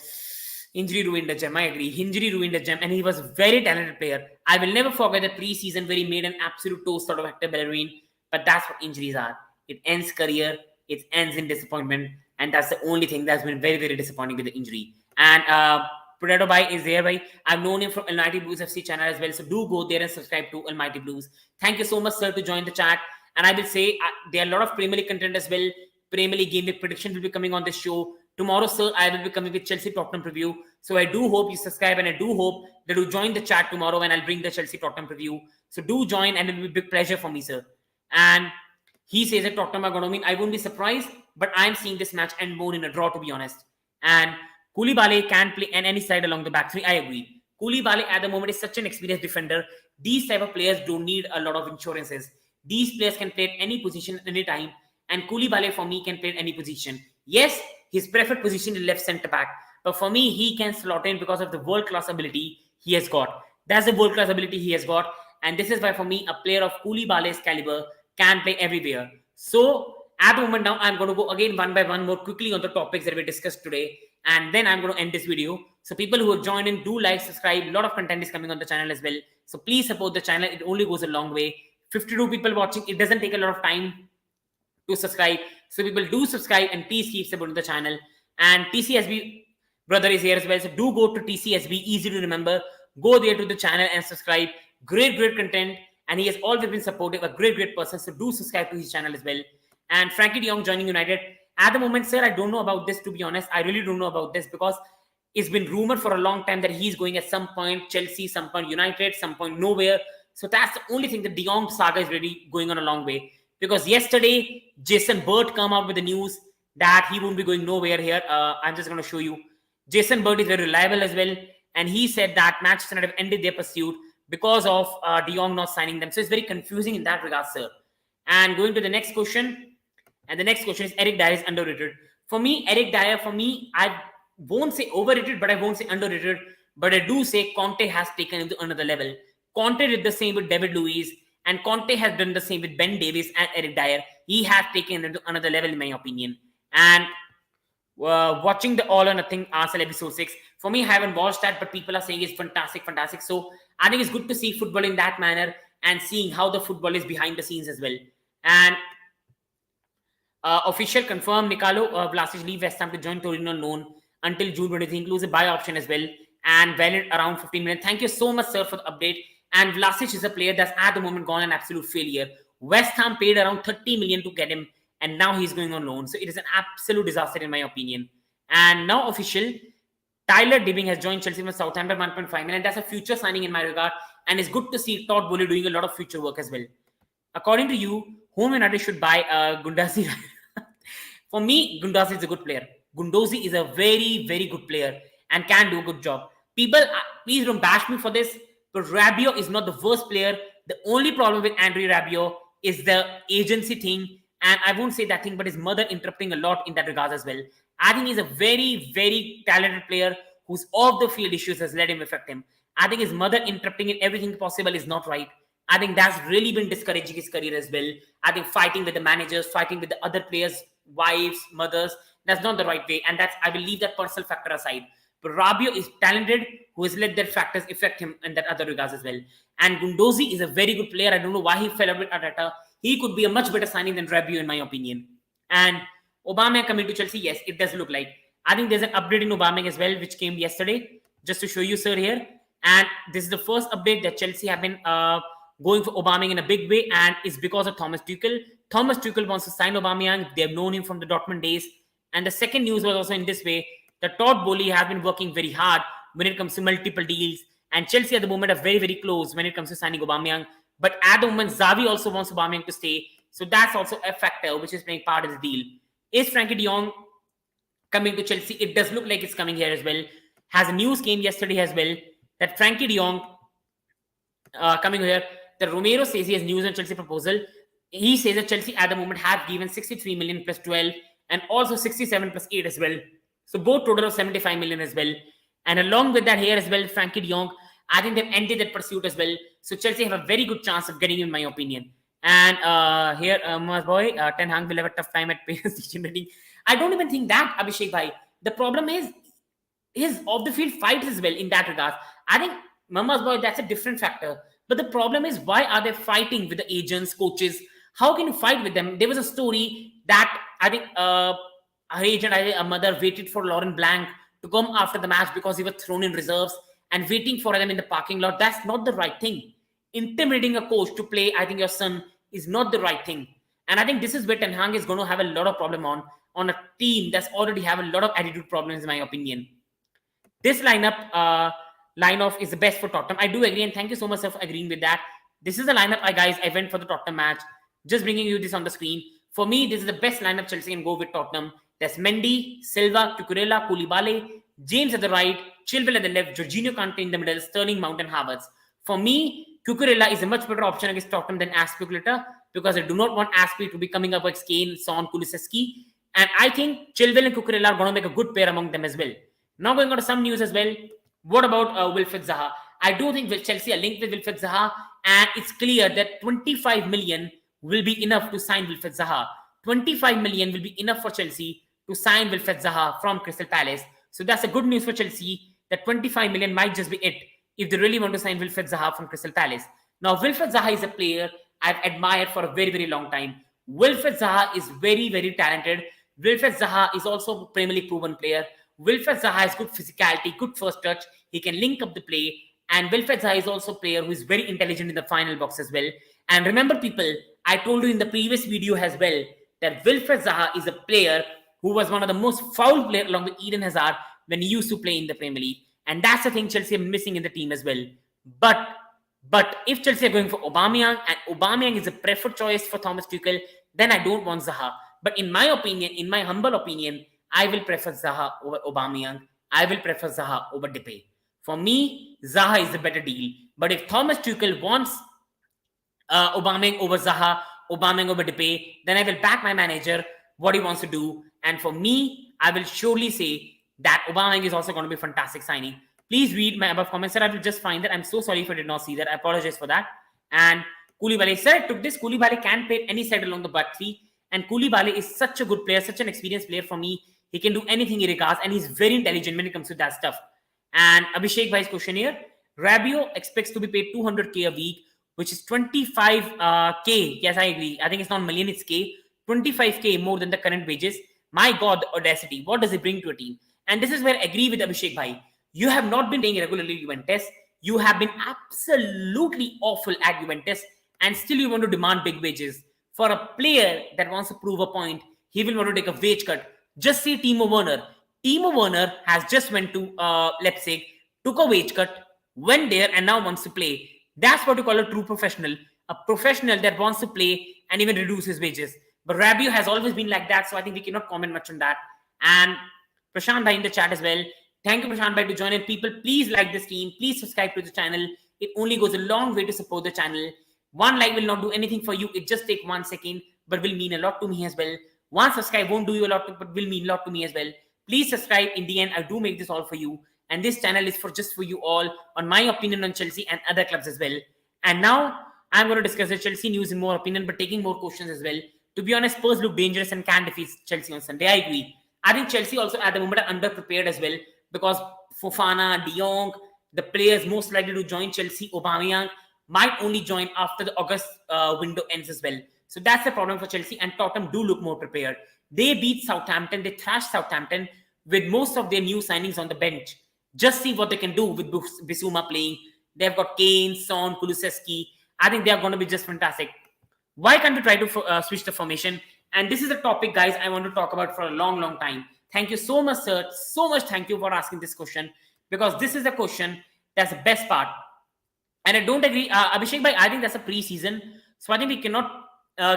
Injury ruined the gem. I agree. Injury ruined the gem, and he was a very talented player. I will never forget the pre-season where he made an absolute toast out of Hector Bellerin. But that's what injuries are. It ends career. It ends in disappointment. And that's the only thing that's been very, very disappointing with the injury. And Potato Bhai is there, bhai. I've known him from Almighty Blues FC channel as well. So do go there and subscribe to Almighty Blues. Thank you so much, sir, to join the chat. And I will say there are a lot of Premier League content as well. Premier League game week prediction will be coming on this show. Tomorrow, sir, I will be coming with Chelsea Tottenham preview. So I do hope you subscribe, and I do hope that you join the chat tomorrow when I'll bring the Chelsea Tottenham preview. So do join, and it will be a big pleasure for me, sir. And he says that Tottenham are going to win. I won't be surprised, but I'm seeing this match end more in a draw, to be honest. And Koulibaly can play on any side along the back three. I agree. Koulibaly at the moment is such an experienced defender. These type of players don't need a lot of insurances. These players can play at any position at any time. And Koulibaly, for me, can play at any position. Yes, his preferred position is left centre back. But for me, he can slot in because of the world-class ability he has got. That's the world-class ability he has got. And this is why, for me, a player of Koulibaly's caliber can play everywhere. So, at the moment now, I'm going to go again one by one more quickly on the topics that we discussed today. And then I'm going to end this video. So, people who have joined in, do like, subscribe. A lot of content is coming on the channel as well. So, please support the channel. It only goes a long way. 52 people watching. It doesn't take a lot of time to subscribe. So, people do subscribe and please keep supporting the channel. And TCSB brother is here as well. So, do go to TCSB. Easy to remember. Go there to the channel and subscribe. Great content. And he has always been supportive, a great person. So do subscribe to his channel as well. And Frenkie de Jong joining United. At the moment, sir, I don't know about this, to be honest. I really don't know about this because it's been rumored for a long time that he's going at some point Chelsea, some point United, some point nowhere. So that's the only thing. The de Jong saga is really going on a long way. Because yesterday, Jason Bird came out with the news that he won't be going nowhere here. I'm just going to show you. Jason Bird is very reliable as well. And he said that Manchester United have ended their pursuit because of de Jong not signing them. So it's very confusing in that regard, sir. And going to the next question. And the next question is Eric Dyer is underrated. For me, Eric Dyer, I won't say overrated, but I won't say underrated. But I do say Conte has taken him to another level. Conte did the same with David Luiz. And Conte has done the same with Ben Davies and Eric Dyer. He has taken him to another level, in my opinion. And watching the All or Nothing Arsenal episode 6. For me, I haven't watched that, but people are saying it's fantastic. So I think it's good to see football in that manner and seeing how the football is behind the scenes as well. And official confirmed Nikolo Vlasic leave West Ham to join Torino loan until June 23, includes a buy option as well and valid around 15 minutes. Thank you so much, sir, for the update. And Vlasic is a player that's at the moment gone an absolute failure. West Ham paid around 30 million to get him, and now he's going on loan. So it is an absolute disaster in my opinion. And now official, Tyler Dibbing has joined Chelsea from Southampton 1.5 million. That's a future signing in my regard. And it's good to see Todd Boehly doing a lot of future work as well. According to you, whom United should buy Gundogan? For me, Gundogan is a good player. Gundogan is a very good player and can do a good job. People, please don't bash me for this, but Rabiot is not the worst player. The only problem with Andre Rabiot is the agency thing And I won't say that thing, but his mother interrupting a lot in that regards as well. I think he's a very, very talented player whose off the field issues has let him affect him. I think his mother interrupting in everything possible is not right. I think that's really been discouraging his career as well. I think fighting with the managers, fighting with the other players, wives, mothers, that's not the right way. And that's, I will leave that personal factor aside. But Rabiot is talented, who has let that factors affect him in that other regards as well. And Gundozi is a very good player. I don't know why he fell out with Arteta. He could be a much better signing than Rabiot in my opinion. And Aubameyang coming to Chelsea, yes, it does look like. I think there's an update in Aubameyang as well, which came yesterday, just to show you, sir, here. And this is the first update that Chelsea have been going for Aubameyang in a big way, and it's because of Thomas Tuchel. Thomas Tuchel wants to sign Aubameyang. They've known him from the Dortmund days. And the second news was also in this way, that Todd Boehly has been working very hard when it comes to multiple deals. And Chelsea at the moment are very, very close when it comes to signing Aubameyang. But at the moment, Xavi also wants Aubameyang to stay. So that's also a factor which is playing part of the deal. Is Frenkie de Jong coming to Chelsea? It does look like it's coming here as well. Has a news came yesterday as well that Frenkie de Jong coming here. The Romero says he has news on Chelsea proposal. He says that Chelsea at the moment have given 63 million plus 12 and also 67 plus 8 as well. So both total of 75 million as well. And along with that here as well, Frenkie de Jong, I think they've ended that pursuit as well. So Chelsea have a very good chance of getting him, in my opinion. And here, my boy, Ten Hag will have a tough time at parents decision making. I don't even think that, Abhishek bhai. The problem is his off-the-field fights as well in that regard. I think Mama's boy, that's a different factor. But the problem is, why are they fighting with the agents, coaches? How can you fight with them? There was a story that I think her agent, a mother, waited for Laurent Blanc to come after the match because he was thrown in reserves and waiting for them in the parking lot. That's not the right thing. Intimidating a coach to play, I think, your son is not the right thing. And I think this is where Ten Hag is going to have a lot of problem on a team that's already have a lot of attitude problems, in my opinion. This lineup is the best for Tottenham. I do agree, and thank you so much for agreeing with that. This is the lineup, guys. I went for the Tottenham match. Just bringing you this on the screen. For me, this is the best lineup Chelsea can go with Tottenham. There's Mendy, Silva, Cucurella, Koulibaly, James at the right, Chilwell at the left, Jorginho Kante in the middle, Sterling, Mount and Havertz. For me, Cucurella is a much better option against Tottenham than Azpilicueta because I do not want Azpi to be coming up against Kane, Son, Kulusevski. And I think Chilwell and Cucurella are going to make a good pair among them as well. Now going on to some news as well. What about Wilfried Zaha? I do think Chelsea are linked with Wilfried Zaha, and it's clear that 25 million will be enough to sign Wilfried Zaha. 25 million will be enough for Chelsea to sign Wilfried Zaha from Crystal Palace. So that's a good news for Chelsea, that 25 million might just be it if they really want to sign Wilfried Zaha from Crystal Palace. Now, Wilfried Zaha is a player I've admired for a very, very long time. Wilfried Zaha is very, very talented. Wilfried Zaha is also a Premier League proven player. Wilfried Zaha has good physicality, good first touch. He can link up the play. And Wilfried Zaha is also a player who is very intelligent in the final box as well. And remember, people, I told you in the previous video as well that Wilfried Zaha is a player who was one of the most foul players along with Eden Hazard when he used to play in the Premier League. And that's the thing Chelsea are missing in the team as well. But if Chelsea are going for Aubameyang, and Aubameyang is a preferred choice for Thomas Tuchel, then I don't want Zaha. But in my opinion, in my humble opinion, I will prefer Zaha over Aubameyang. I will prefer Zaha over Depay. For me, Zaha is the better deal. But if Thomas Tuchel wants Aubameyang over Zaha, Aubameyang over Depay, then I will back my manager what he wants to do. And for me, I will surely say that Aubameyang is also going to be a fantastic signing. Please read my above comments, sir. I will just find that. I'm so sorry if I did not see that. I apologize for that. And Koulibaly, sir, I took this. Koulibaly can play any side along the back three. And Koulibaly is such a good player, such an experienced player for me. He can do anything he regards, and he's very intelligent when it comes to that stuff. And Abhishek Bhai's question here. Rabiot expects to be paid 200k a week, which is 25k. Yes, I agree. I think it's not million, it's k. 25k more than the current wages. My God, the audacity. What does it bring to a team? And this is where I agree with Abhishek Bhai. You have not been playing regularly Juventus. You have been absolutely awful at Juventus, and still you want to demand big wages. For a player that wants to prove a point, he will want to take a wage cut. Just see Timo Werner. Timo Werner has just went to Leipzig, took a wage cut, went there, and now wants to play. That's what you call a true professional. A professional that wants to play and even reduce his wages. But Rabiot has always been like that, so I think we cannot comment much on that. And Prashant Bhai in the chat as well. Thank you, Prashant Bhai, to join in. People, please like this stream. Please subscribe to the channel. It only goes a long way to support the channel. One like will not do anything for you. It just takes 1 second. but will mean a lot to me as well. One subscribe won't do you a lot, but will mean a lot to me as well. Please subscribe. In the end, I do make this all for you. And this channel is for just for you all on my opinion on Chelsea and other clubs as well. And now I'm going to discuss the Chelsea news in more opinion, but taking more questions as well. To be honest, Spurs look dangerous and can defeat Chelsea on Sunday. I agree. I think Chelsea also at the moment are underprepared as well because Fofana, Jong, the players most likely to join Chelsea, Aubameyang, might only join after the August window ends as well. So that's the problem for Chelsea, and Tottenham do look more prepared. They beat Southampton, they thrashed Southampton with most of their new signings on the bench. Just see what they can do with Bissouma playing. They've got Kane, Son, Kulusevski. I think they are going to be just fantastic. Why can't we try to switch the formation? And this is a topic, guys, I want to talk about for a long, long time. Thank you so much, sir. So much thank you for asking this question, because this is a question that's the best part. And I don't agree. Abhishek bhai, I think that's a pre-season. So I think we cannot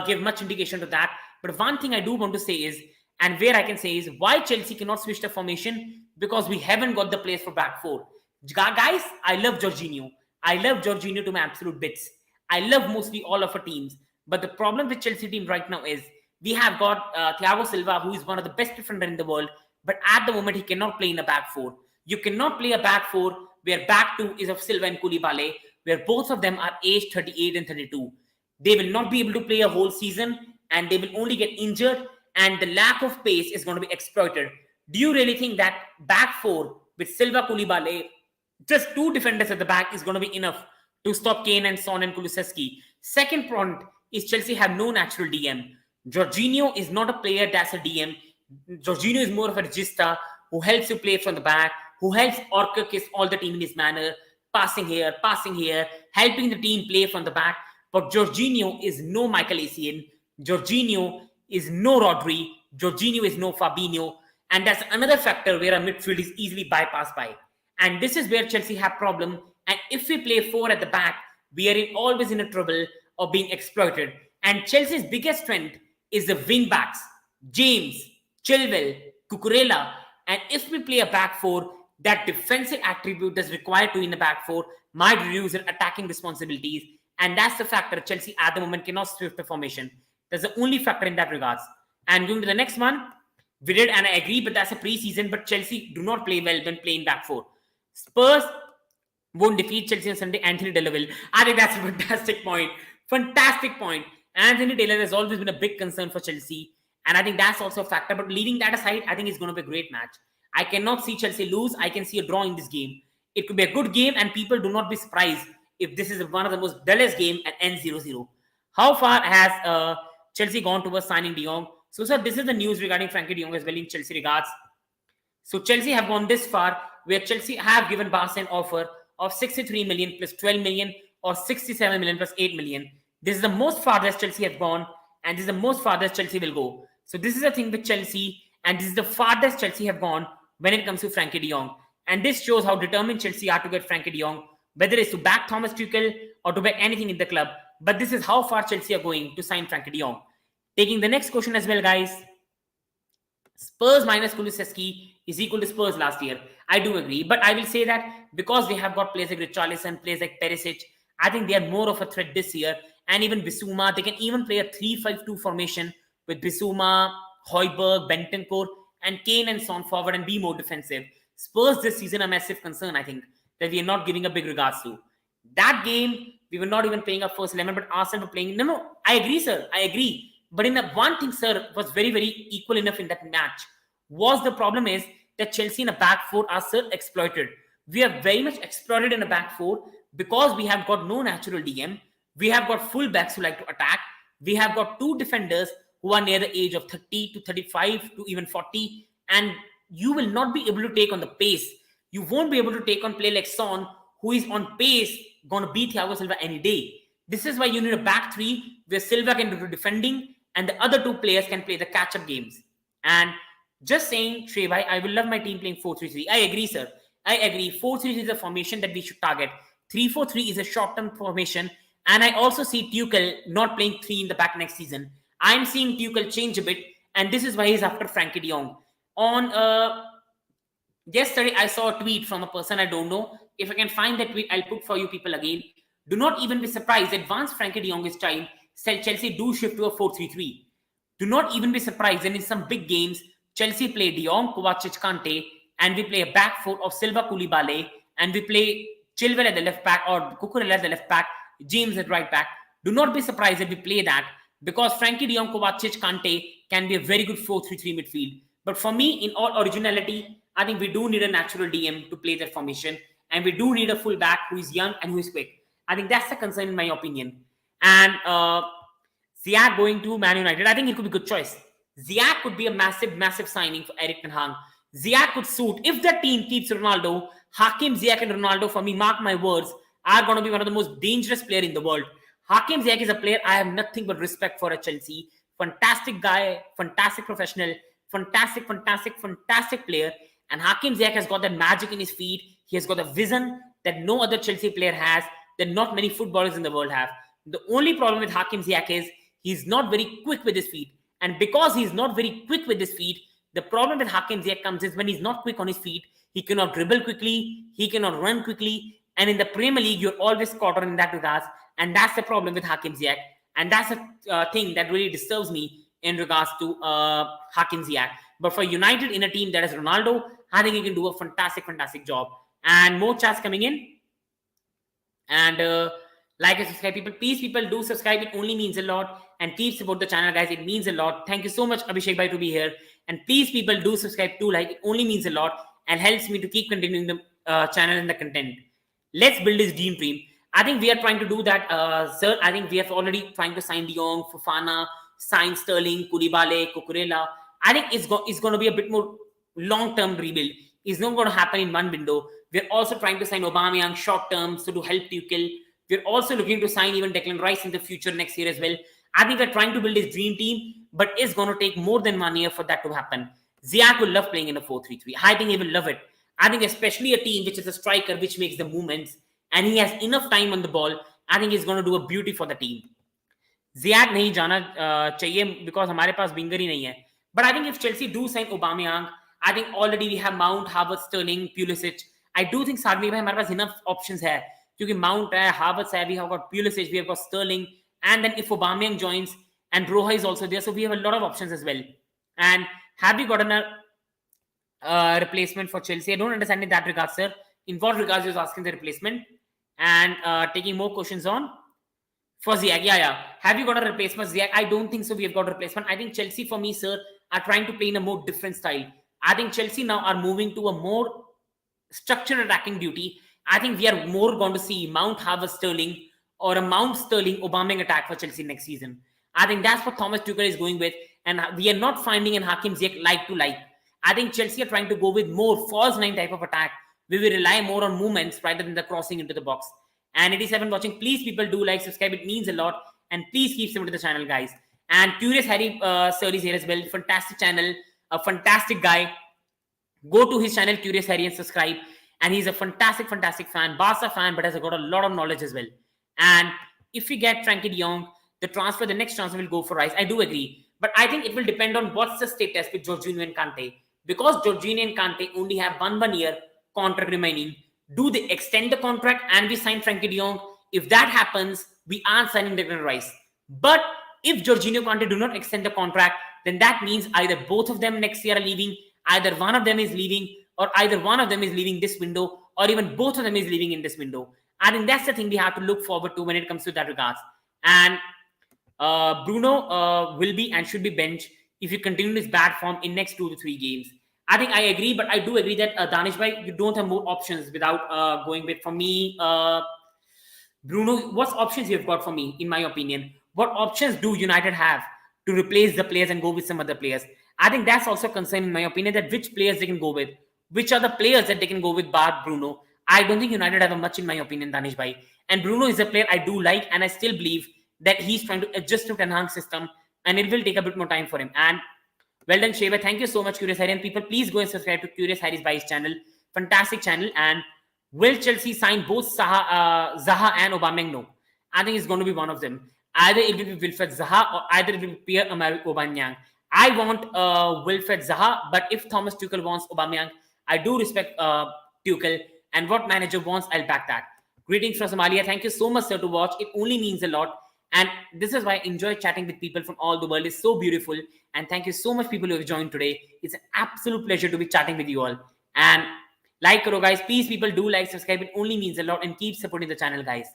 give much indication to that. But one thing I do want to say is, and where I can say is, why Chelsea cannot switch the formation? Because we haven't got the players for back four. Guys, I love Jorginho. I love Jorginho to my absolute bits. I love mostly all of our teams. But the problem with Chelsea team right now is we have got Thiago Silva, who is one of the best defenders in the world. But at the moment, he cannot play in a back four. You cannot play a back four where back two is of Silva and Koulibaly, where both of them are aged 38 and 32. They will not be able to play a whole season, and they will only get injured, and the lack of pace is going to be exploited. Do you really think that back four with Silva, Koulibaly, just two defenders at the back is going to be enough to stop Kane and Son and Kulusevski? Second point is Chelsea have no natural DM. Jorginho is not a player that's a DM. Jorginho is more of a regista who helps you play from the back, who helps Orca kiss all the team in his manner, passing here, helping the team play from the back. But Jorginho is no Michael Essien. Jorginho is no Rodri. Jorginho is no Fabinho. And that's another factor where our midfield is easily bypassed by. And this is where Chelsea have problem. And if we play four at the back, we are always in a trouble of being exploited. And Chelsea's biggest strength is the wing backs. James, Chilwell, Cucurella. And if we play a back four, that defensive attribute that's required to in the back four might reduce their attacking responsibilities. And that's the factor Chelsea at the moment cannot switch the formation. That's the only factor in that regards. And going to the next one, we did, and I agree, but that's a pre-season. But Chelsea do not play well when playing back four. Spurs won't defeat Chelsea on Sunday. Anthony Taylor will. I think that's a fantastic point. Fantastic point. Anthony Taylor has always been a big concern for Chelsea. And I think that's also a factor. But leaving that aside, I think it's going to be a great match. I cannot see Chelsea lose. I can see a draw in this game. It could be a good game, and people do not be surprised if this is one of the most dullest game and ends 0-0. How far has Chelsea gone towards signing De Jong? So, sir, this is the news regarding Frenkie De Jong as well in Chelsea regards. So, Chelsea have gone this far where Chelsea have given Barca an offer of 63 million plus 12 million or 67 million plus 8 million. This is the most farthest Chelsea have gone, and this is the most farthest Chelsea will go. So, this is the thing with Chelsea, and this is the farthest Chelsea have gone when it comes to Frenkie De Jong. And this shows how determined Chelsea are to get Frenkie De Jong, whether it's to back Thomas Tuchel or to back anything in the club. But this is how far Chelsea are going to sign Frenkie De Jong. Taking the next question as well, guys. Spurs minus Kulusevski is equal to Spurs last year. I do agree. But I will say that because they have got players like Richarlison, players like Perisic, I think they are more of a threat this year. And even Bissouma, they can even play a 3-5-2 formation with Bissouma, Højbjerg, Bentancur, and Kane and Son forward and be more defensive. Spurs this season a massive concern, I think, that we are not giving a big regards to. That game, we were not even playing our first 11, but Arsenal were playing. No, I agree, sir. I agree. But in the one thing, sir, was very, very equal enough in that match. Was the problem is that Chelsea in a back four are still exploited. We are very much exploited in a back four because we have got no natural DM. We have got full backs who like to attack. We have got two defenders who are near the age of 30 to 35 to even 40. And you will not be able to take on the pace. You won't be able to take on play like Son, who is on pace, going to beat Thiago Silva any day. This is why you need a back three where Silva can do the defending and the other two players can play the catch-up games. And just saying, Shrevai, I will love my team playing 4-3-3. I agree, sir. I agree. 4-3-3 is a formation that we should target. 3-4-3 is a short-term formation. And I also see Tuchel not playing 3 in the back next season. I'm seeing Tuchel change a bit. And this is why he's after Frenkie De Jong. On yesterday, I saw a tweet from a person I don't know. If I can find that tweet, I'll put for you people again. Do not even be surprised that once Frenkie De Jong is time, Chelsea do shift to a 4-3-3. Do not even be surprised when in some big games, Chelsea play Jong, Kovacic, Kante, and we play a back four of Silva, Koulibaly, and we play Chilwell at the left back or Cucurella at the left back, James at right back. Do not be surprised if we play that because Frenkie de Jong, Kovacic, Kante can be a very good 4-3-3 midfield. But for me, in all originality, I think we do need a natural DM to play that formation, and we do need a full back who is young and who is quick. I think that's the concern in my opinion. And Ziyech going to Man United, I think it could be a good choice. Ziyech could be a massive, massive signing for Erik ten Hag. Ziyech could suit, if the team keeps Ronaldo, Hakim Ziyech and Ronaldo, for me, mark my words, are going to be one of the most dangerous players in the world. Hakim Ziyech is a player I have nothing but respect for at Chelsea. Fantastic guy, fantastic professional, fantastic player. And Hakim Ziyech has got that magic in his feet. He has got a vision that no other Chelsea player has, that not many footballers in the world have. The only problem with Hakim Ziyech is he's not very quick with his feet. And because he's not very quick with his feet, the problem with Hakim Ziyech comes is when he's not quick on his feet, he cannot dribble quickly, he cannot run quickly. And in the Premier League, you're always caught on in that regards. And that's the problem with Hakim Ziyech. And that's a thing that really disturbs me in regards to Hakim Ziyech. But for United in a team that is Ronaldo, I think he can do a fantastic job. And more chats coming in. And like and subscribe, people. Please, people, do subscribe. It only means a lot. And keep support the channel, guys. It means a lot. Thank you so much, Abhishek Bhai, to be here. And please, people, do subscribe too. Like, it only means a lot and helps me to keep continuing the channel and the content. Let's build this dream team. I think we are trying to do that, sir. I think we have already trying to sign De Jong, Fofana, sign Sterling, Koulibaly, Cucurella. I think it's going to be a bit more long-term rebuild. It's not going to happen in one window. We're also trying to sign Aubameyang short-term, so to help Tuchel. We're also looking to sign even Declan Rice in the future next year as well. I think we're trying to build this dream team, but it's going to take more than 1 year for that to happen. Ziyech will love playing in a 4-3-3. I think he will love it. I think especially a team which is a striker, which makes the movements, and he has enough time on the ball, I think he's going to do a beauty for the team. Ziyech nahi jana chahiye because हमारे पास winger ही नहीं है. But I think if Chelsea do sign Aubameyang, I think already we have Mount, Havertz, Sterling, Pulisic. I do think Sarvi bhai हमारे पास enough options है. क्योंकि Mount है, Havertz है, we have got Pulisic, we have got Sterling, and then if Aubameyang joins and Broha is also there, so we have a lot of options as well. And have we gotten a replacement for Chelsea? I don't understand in that regard, sir. In what regards you're asking the replacement? And taking more questions on for Ziyech. Yeah. Have you got a replacement, Ziyech? I don't think so. We have got a replacement. I think Chelsea, for me, sir, are trying to play in a more different style. I think Chelsea now are moving to a more structured attacking duty. I think we are more going to see Mount, Havertz, Sterling, or a Mount, Sterling, Aubameyang attack for Chelsea next season. I think that's what Thomas Tuchel is going with, and we are not finding in Hakim Ziyech like to like. I think Chelsea are trying to go with more false nine type of attack. We will rely more on movements rather than the crossing into the box. And 87 watching, please people do like, subscribe, it means a lot. And please keep supporting the channel, guys. And Curious Harry sir is here as well. Fantastic channel, a fantastic guy. Go to his channel, Curious Harry, and subscribe. And he's a fantastic fan, Barca fan, but has got a lot of knowledge as well. And if we get Frenkie de Jong, the next transfer will go for Rice. I do agree. But I think it will depend on what's the status with Jorginho and Kante. Because Jorginho and Kante only have one year contract remaining. Do they extend the contract and we sign Frenkie de Jong? If that happens, we aren't signing Declan Rice. But if Jorginho Kante do not extend the contract, then that means either both of them next year are leaving, either one of them is leaving, or either one of them is leaving this window, or even both of them is leaving in this window. I think that's the thing we have to look forward to when it comes to that regards. And Bruno will be and should be benched if you continue his bad form in next 2 to 3 games. I think I agree, but I do agree that Danish bhai, you don't have more options without going with, for me, Bruno. What options you have got for me, in my opinion? What options do United have to replace the players and go with some other players? I think that's also a concern, in my opinion, that which players they can go with. Which are the players that they can go with bar Bruno? I don't think United have a much, in my opinion, Danish bhai. And Bruno is a player I do like, and I still believe that he's trying to adjust to Ten Hag's system, and it will take a bit more time for him. And well done, Sheba. Thank you so much, Curious Harry. And people, please go and subscribe to Curious Harry's Bai's channel. Fantastic channel. And will Chelsea sign both Zaha and Aubameyang? No. I think it's going to be one of them. Either it will be Wilfred Zaha or either it will be Pierre-Emerick Aubameyang. I want Wilfred Zaha, but if Thomas Tuchel wants Aubameyang, I do respect Tuchel. And what manager wants, I'll back that. Greetings from Somalia. Thank you so much, sir, to watch. It only means a lot. And this is why I enjoy chatting with people from all the world. It's so beautiful. And thank you so much, people who have joined today. It's an absolute pleasure to be chatting with you all. And like karo, guys. Please, people, do like, subscribe. It only means a lot. And keep supporting the channel, guys.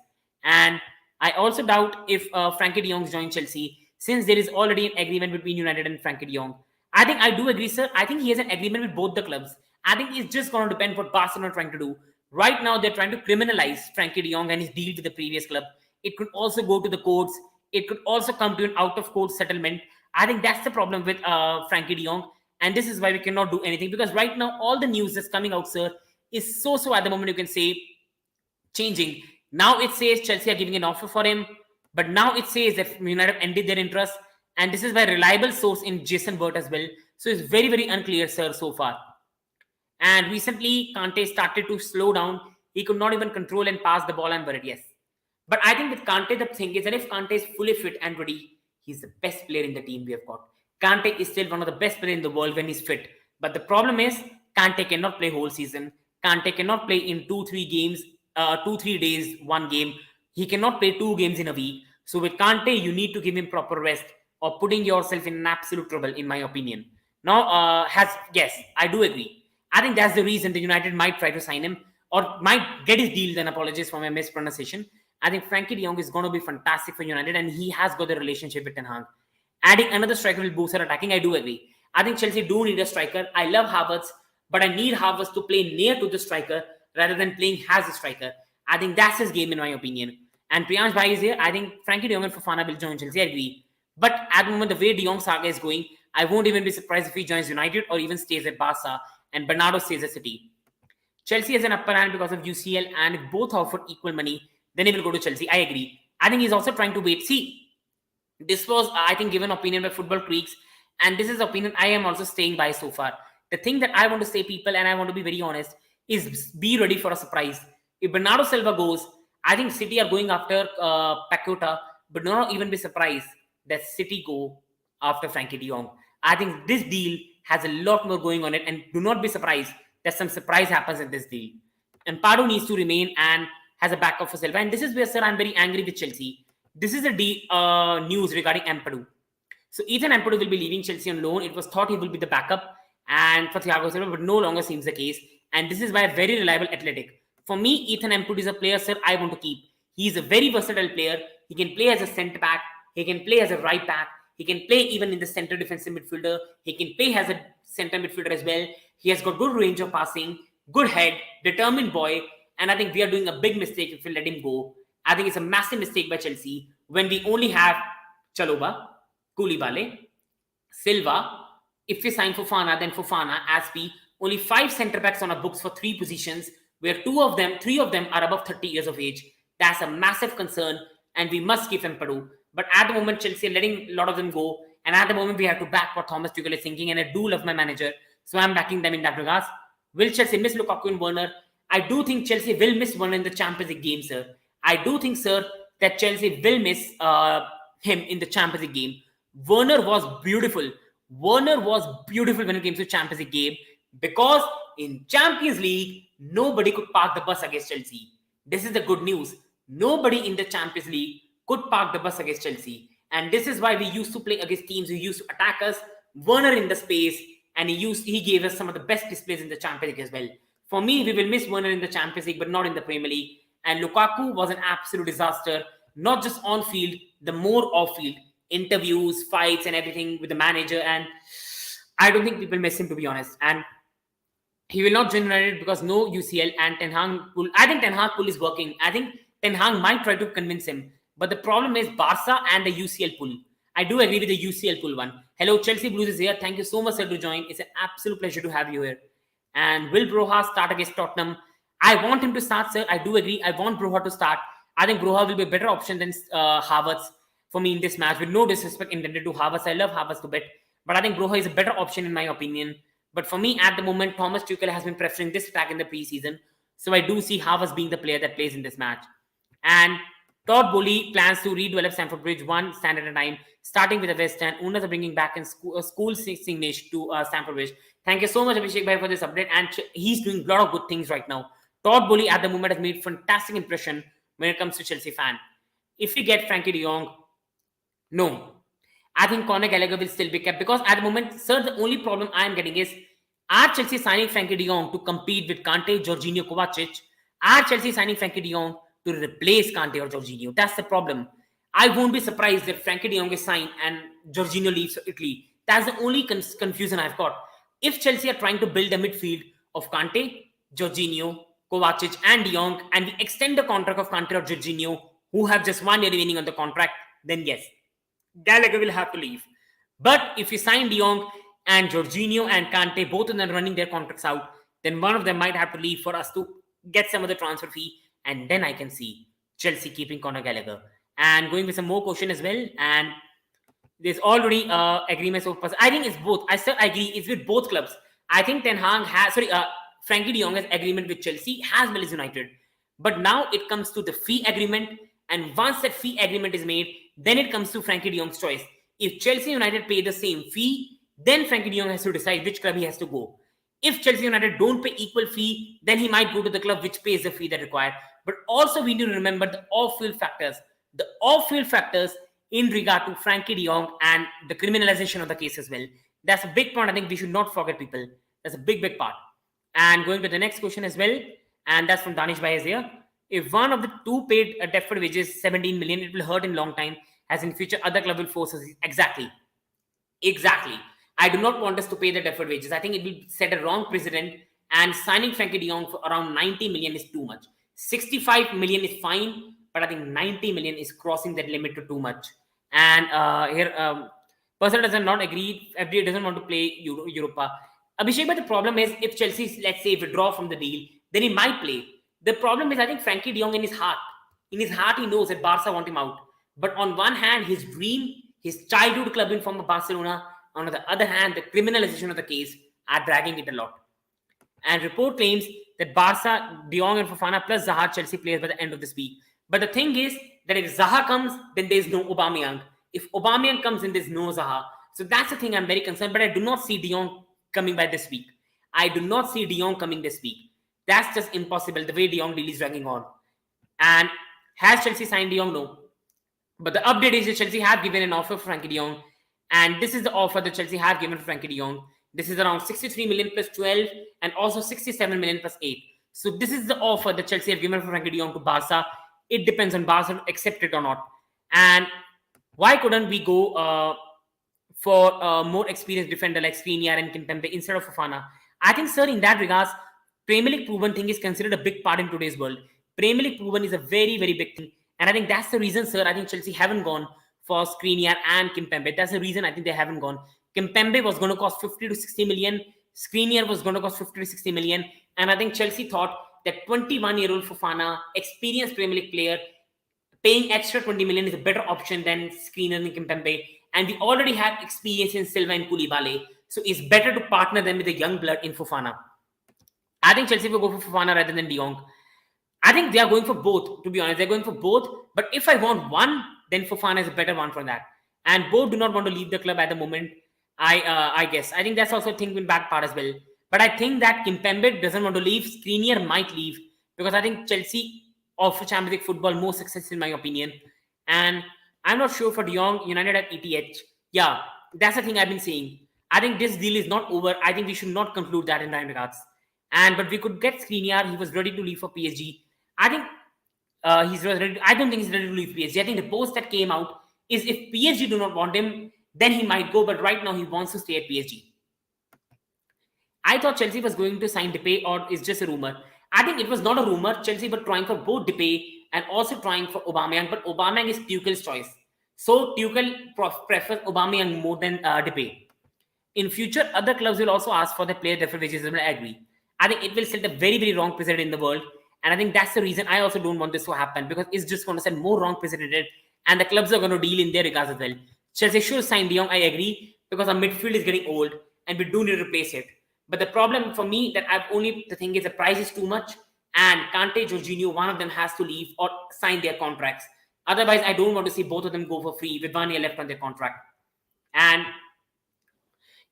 And I also doubt if Frenkie de Jong's joined Chelsea, since there is already an agreement between United and Frenkie de Jong. I think I do agree, sir. I think he has an agreement with both the clubs. I think it's just going to depend what Barcelona are trying to do. Right now, they're trying to criminalize Frenkie de Jong and his deal with the previous club. It could also go to the courts. It could also come to an out-of-court settlement. I think that's the problem with Frenkie de Jong. And this is why we cannot do anything. Because right now, all the news that's coming out, sir, is so at the moment, you can say, changing. Now it says Chelsea are giving an offer for him. But now it says that United ended their interest. And this is by a reliable source in Jason Burt as well. So it's very, very unclear, sir, so far. And recently, Kante started to slow down. He could not even control and pass the ball. I'm worried, yes. But I think with Kante, the thing is that if Kante is fully fit and ready, he's the best player in the team we have got. Kante is still one of the best players in the world when he's fit. But the problem is, Kante cannot play whole season. Kante cannot play in 2-3 games, 2-3 days, one game. He cannot play 2 games in a week. So with Kante, you need to give him proper rest or putting yourself in absolute trouble, in my opinion. Now, yes, I do agree. I think that's the reason the United might try to sign him or might get his deal. Then apologies for my mispronunciation. I think Frenkie de Jong is going to be fantastic for United, and he has got the relationship with Ten Hag. Adding another striker will boost our attacking. I do agree. I think Chelsea do need a striker. I love Havertz, but I need Havertz to play near to the striker rather than playing as a striker. I think that's his game, in my opinion. And Priyansh Bhai is here. I think Frenkie de Jong and Fofana will join Chelsea. I agree. But at the moment, the way de Jong saga is going, I won't even be surprised if he joins United or even stays at Barca and Bernardo stays at City. Chelsea has an upper hand because of UCL, and if both offer equal money, then he will go to Chelsea. I agree. I think he's also trying to wait. See, this was, I think, given opinion by Football Creeks, and this is opinion I am also staying by so far. The thing that I want to say, people, and I want to be very honest, is be ready for a surprise. If Bernardo Silva goes, I think City are going after Paqueta, but do not even be surprised that City go after Frenkie de Jong. I think this deal has a lot more going on it, and do not be surprised that some surprise happens in this deal. And Ampadu needs to remain and has a backup for Silva. And this is where, sir, I'm very angry with Chelsea. This is the news regarding Ampadu. So Ethan Ampadu will be leaving Chelsea on loan. It was thought he will be the backup and for Thiago Silva, but no longer seems the case. And this is by a very reliable athletic. For me, Ethan Ampadu is a player, sir, I want to keep. He is a very versatile player. He can play as a centre back. He can play as a right back. He can play even in the centre defensive midfielder. He can play as a centre midfielder as well. He has got good range of passing, good head, determined boy. And I think we are doing a big mistake if we let him go. I think it's a massive mistake by Chelsea when we only have Chalobah, Koulibaly, Silva. If we sign Fofana, then Fofana, Aspi, only 5 centre backs on our books for 3 positions, where 3 of them are above 30 years of age. That's a massive concern, and we must keep Ampadu. But at the moment, Chelsea are letting a lot of them go, and at the moment, we have to back what Thomas Tuchel is thinking, and I do love my manager, so I'm backing them in that regard. Will Chelsea miss Lukaku and Werner? I do think Chelsea will miss Werner in the Champions League game, sir. I do think, sir, that Chelsea will miss him in the Champions League game. Werner was beautiful. Werner was beautiful when it came to Champions League game, because in Champions League, nobody could park the bus against Chelsea. This is the good news. Nobody in the Champions League could park the bus against Chelsea. And this is why we used to play against teams who used to attack us. Werner in the space, and he gave us some of the best displays in the Champions League as well. For me, we will miss Werner in the Champions League, but not in the Premier League. And Lukaku was an absolute disaster, not just on field, the more off field. Interviews, fights, and everything with the manager. And I don't think people miss him, to be honest. And he will not generate it because no UCL and Ten Hag pull. I think Ten Hag pull is working. I think Ten Hag might try to convince him. But the problem is Barca and the UCL pull. I do agree with the UCL pull one. Hello, Chelsea Blues is here. Thank you so much, sir, to join. It's an absolute pleasure to have you here. And will Broha start against Tottenham? I want him to start, sir. I do agree. I want Broha to start. I think Broha will be a better option than Havertz for me in this match. With no disrespect intended to Havertz. I love Havertz to bit. But I think Broha is a better option in my opinion. But for me, at the moment, Thomas Tuchel has been preferring this attack in the preseason. So I do see Havertz being the player that plays in this match. And Todd Boehly plans to redevelop Stamford Bridge one stand at a time, starting with the West End. Owners are bringing back in school signage to Stamford Bridge. Thank you so much, Abhishek Bhai, for this update. And he's doing a lot of good things right now. Todd Boehly at the moment has made fantastic impression when it comes to Chelsea fan. If we get Frenkie de Jong, No. I think Conor Gallagher will still be kept because at the moment, sir, the only problem I am getting is are Chelsea signing Frenkie de Jong to compete with Kante, Jorginho, Kovacic? Are Chelsea signing Frenkie de Jong to replace Kante or Jorginho? That's the problem. I won't be surprised if Frenkie de Jong is signed and Jorginho leaves Italy. That's the only confusion I've got. If Chelsea are trying to build a midfield of Kante, Jorginho, Kovacic, and de Jong, and we extend the contract of Kante or Jorginho, who have just 1 year remaining on the contract, then yes, Gallagher will have to leave. But if you sign De Jong and Jorginho and Kante, both of them running their contracts out, then one of them might have to leave for us to get some of the transfer fee, and then I can see Chelsea keeping Conor Gallagher. And going with some more question as well, and there's already agreements of I think it's both. I still agree. It's with both clubs. I think Ten Hag has Frankie De Jong has agreement with Chelsea as well as United. But now it comes to the fee agreement, and once that fee agreement is made, then it comes to Frankie De Jong's choice. If Chelsea United pay the same fee, then Frankie De Jong has to decide which club he has to go. If Chelsea United don't pay equal fee, then he might go to the club which pays the fee that required. But also we need to remember the off-field factors. The off-field factors in regard to Frankie de Jong and the criminalization of the case as well. That's a big point. I think we should not forget, people. That's a big, big part. And going to the next question as well, and that's from Danish Bhai here. If one of the two paid a deferred wages 17 million, it will hurt in long time, as in future other club will force us. Exactly. I do not want us to pay the deferred wages. I think it will set a wrong precedent, and signing Frankie de Jong for around 90 million is too much. 65 million is fine, but I think 90 million is crossing that limit to too much. And here, person does not agree. FD doesn't want to play Europa. Abhishek, but the problem is if Chelsea, let's say, withdraw from the deal, then he might play. The problem is, I think Frenkie de Jong in his heart, he knows that Barca want him out. But on one hand, his dream, his childhood club in form of Barcelona. On the other hand, the criminalization of the case are dragging it a lot. And report claims that Barca, De Jong and Fofana plus Zaha Chelsea players by the end of this week. But the thing is that if Zaha comes, then there's no Aubameyang. If Aubameyang comes, then there's no Zaha. So that's the thing I'm very concerned. But I do not see De Jong coming by this week. I do not see De Jong coming this week. That's just impossible, the way De Jong deal is dragging on. And has Chelsea signed De Jong? No. But the update is that Chelsea have given an offer for Frenkie de Jong. And this is the offer that Chelsea have given for Frenkie de Jong. This is around 63 million plus 12 and also 67 million plus 8. So this is the offer that Chelsea have given for Frenkie de Jong to Barca. It depends on Barca to accept it or not. And why couldn't we go for a more experienced defender like Skriniar and Kimpembe instead of Fofana? I think, sir, in that regards, Premier League proven thing is considered a big part in today's world. Premier League proven is a very, very big thing. And I think that's the reason, sir, I think Chelsea haven't gone for Skriniar and Kimpembe. That's the reason I think they haven't gone. Kimpembe was going to cost 50 to 60 million. Skriniar was going to cost 50 to 60 million. And I think Chelsea thought that 21-year-old Fofana, experienced Premier League player, paying extra 20 million is a better option than Skriniar and Kimpembe. And we already have experience in Silva and Koulibaly. So it's better to partner them with a young blood in Fofana. I think Chelsea will go for Fofana rather than De Jong. I think they are going for both, to be honest. They're going for both. But if I want one, then Fofana is a better one for that. And both do not want to leave the club at the moment, I guess. I think that's also a thing in back part as well. But I think that Kimpembe doesn't want to leave. Skriniar might leave. Because I think Chelsea offer Champions League football more success in my opinion. And I'm not sure for De Jong, United at ETH. Yeah, that's the thing I've been saying. I think this deal is not over. I think we should not conclude that in that regards. But we could get Skriniar. He was ready to leave for PSG. I think he's ready. I don't think he's ready to leave PSG. I think the post that came out is if PSG do not want him, then he might go. But right now he wants to stay at PSG. I thought Chelsea was going to sign Depay, or is just a rumor. I think it was not a rumor. Chelsea were trying for both Depay and also trying for Aubameyang. But Aubameyang is Tuchel's choice. So Tuchel prefers Aubameyang more than Depay. In future, other clubs will also ask for the player deferred wages. I agree. I think it will set a very, very wrong precedent in the world. And I think that's the reason I also don't want this to happen, because it's just going to set more wrong precedent, and the clubs are going to deal in their regards as well. Chelsea should sign De Jong, I agree, because our midfield is getting old and we do need to replace it. But the problem for me that the thing is the price is too much, and Kante, Jorginho, one of them has to leave or sign their contracts. Otherwise, I don't want to see both of them go for free with 1 year left on their contract. And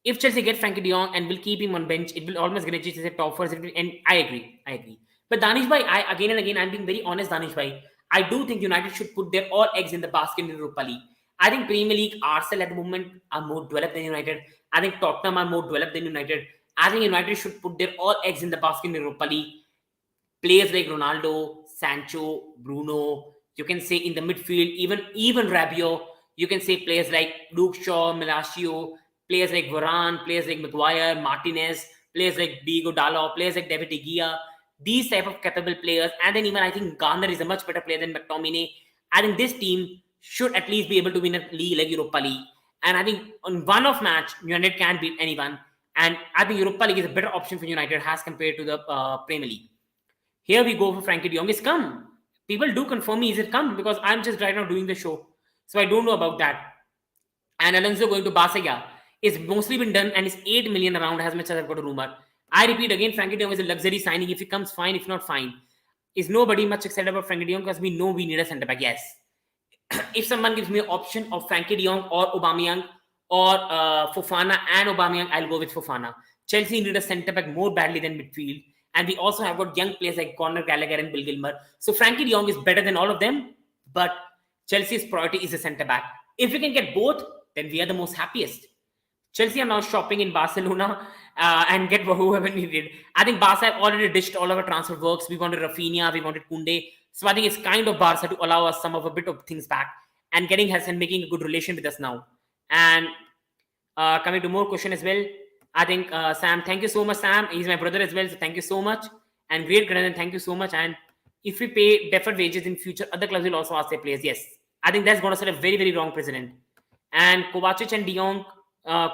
if Chelsea get Frenkie de Jong and will keep him on bench, it will almost guarantee Chelsea top four. And I agree. But Danish Bhai, again and again, I'm being very honest, Danish Bhai. I do think United should put their all eggs in the basket in the Europa League. I think Premier League, Arsenal at the moment are more developed than United. I think Tottenham are more developed than United. I think United should put their all eggs in the basket in Europa League. Players like Ronaldo, Sancho, Bruno, you can say in the midfield, even Rabiot, you can say players like Luke Shaw, Malacio, players like Varane, players like Maguire, Martinez, players like Diego Dalot, players like David De Gea, these type of capable players. And then even I think Garner is a much better player than McTominay. I think this team should at least be able to win a league like Europa League. And I think on one-off match, United can't beat anyone. And I think Europa League is a better option for United as compared to the Premier League. Here we go for Frenkie de Jong. It's come. People do confirm me, is it come? Because I'm just right now doing the show. So I don't know about that. And Alonso going to Barca. It's mostly been done and it's 8 million around as much as I've got a rumor. I repeat again, Frenkie de Jong is a luxury signing. If he comes, fine. If not, fine. Is nobody much excited about Frenkie de Jong because we know we need a centre back? Yes. If someone gives me an option of Frenkie de Jong or Aubameyang or Fofana and Aubameyang, I'll go with Fofana. Chelsea need a centre back more badly than midfield. And we also have got young players like Conor Gallagher and Bill Gilmer. So Frenkie de Jong is better than all of them. But Chelsea's priority is a centre back. If we can get both, then we are the most happiest. Chelsea are now shopping in Barcelona and get whoever needed. I think Barca have already dished all of our transfer works. We wanted Rafinha, we wanted Koundé. So I think it's kind of Barca to allow us some of a bit of things back and getting us and making a good relation with us now. And coming to more question as well. I think Sam, thank you so much, Sam. He's my brother as well, so thank you so much. And great Granada, thank you so much. And if we pay deferred wages in future, other clubs will also ask their players. Yes, I think that's going to set a very, very wrong precedent. And Kovacic and De Jong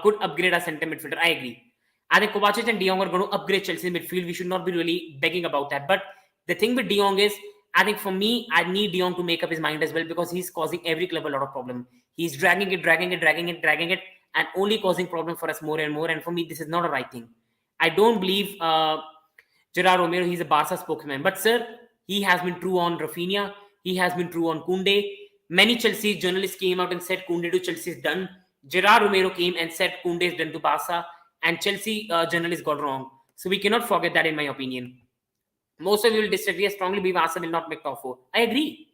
could upgrade our centre midfielder. I agree. I think Kovacic and De Jong are going to upgrade Chelsea midfield. We should not be really begging about that. But the thing with De Jong is, I think for me, I need De Jong to make up his mind as well because he's causing every club a lot of problem. He's dragging it, and only causing problem for us more and more. And for me, this is not a right thing. I don't believe Gerard Romero, he's a Barca spokesman. But sir, he has been true on Rafinha. He has been true on Koundé. Many Chelsea journalists came out and said Koundé to Chelsea is done. Gerard Romero came and said Koundé is done to Barca. And Chelsea journalists got wrong. So we cannot forget that in my opinion. Most of you will disagree. I strongly believe Arsenal will not make top 4. I agree.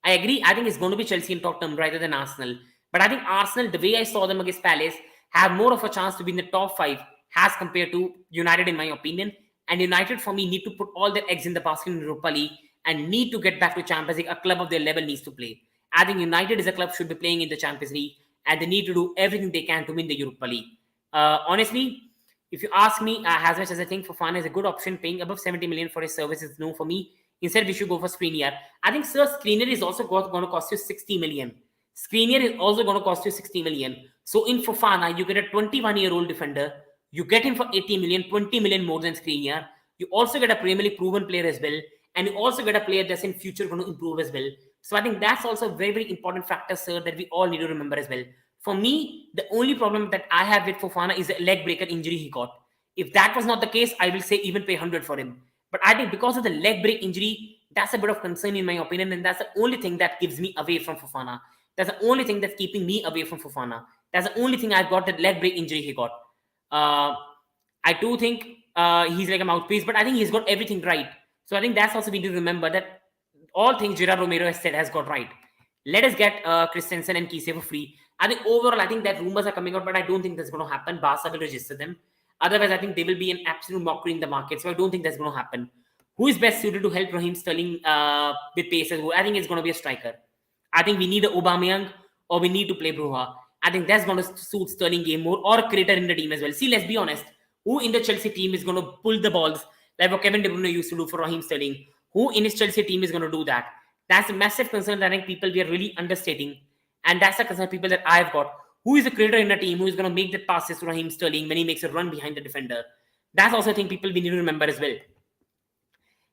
I think it's going to be Chelsea and Tottenham rather than Arsenal. But I think Arsenal, the way I saw them against Palace, have more of a chance to be in the top 5 as compared to United in my opinion. And United for me need to put all their eggs in the basket in Europa League and need to get back to Champions League. A club of their level needs to play. I think United as a club should be playing in the Champions League and they need to do everything they can to win the Europa League. Honestly, if you ask me, as much as I think Fofana is a good option, paying above 70 million for his services, no for me. Instead, we should go for Skriniar. I think, sir, Skriniar is also going to cost you 60 million. Skriniar is also going to cost you 60 million. So in Fofana, you get a 21-year-old defender. You get him for 80 million, 20 million more than Skriniar. You also get a Premier League proven player as well. And you also get a player that's in future going to improve as well. So I think that's also a very, very important factor, sir, that we all need to remember as well. For me, the only problem that I have with Fofana is the leg breaker injury he got. If that was not the case, I will say even pay 100 for him. But I think because of the leg break injury, that's a bit of concern in my opinion. And that's the only thing that gives me away from Fofana. That's the only thing that's keeping me away from Fofana. That's the only thing I've got, that leg break injury he got. I do think he's like a mouthpiece, but I think he's got everything right. So I think that's also we need to remember that all things Gerard Romero has said has got right. Let us get Christensen and Kise for free. I think overall, I think that rumors are coming out, but I don't think that's going to happen. Barca will register them. Otherwise, I think they will be an absolute mockery in the market. So I don't think that's going to happen. Who is best suited to help Raheem Sterling with pace? I think it's going to be a striker. I think we need a Aubameyang or we need to play Bruja. I think that's going to suit Sterling game more, or a creator in the team as well. See, let's be honest. Who in the Chelsea team is going to pull the balls like what Kevin De Bruyne used to do for Raheem Sterling? Who in his Chelsea team is going to do that? That's a massive concern that I think people we are really understating. And that's the concern people that I've got. Who is a creator in a team who is going to make the passes to Raheem Sterling when he makes a run behind the defender? That's also a thing people we need to remember as well.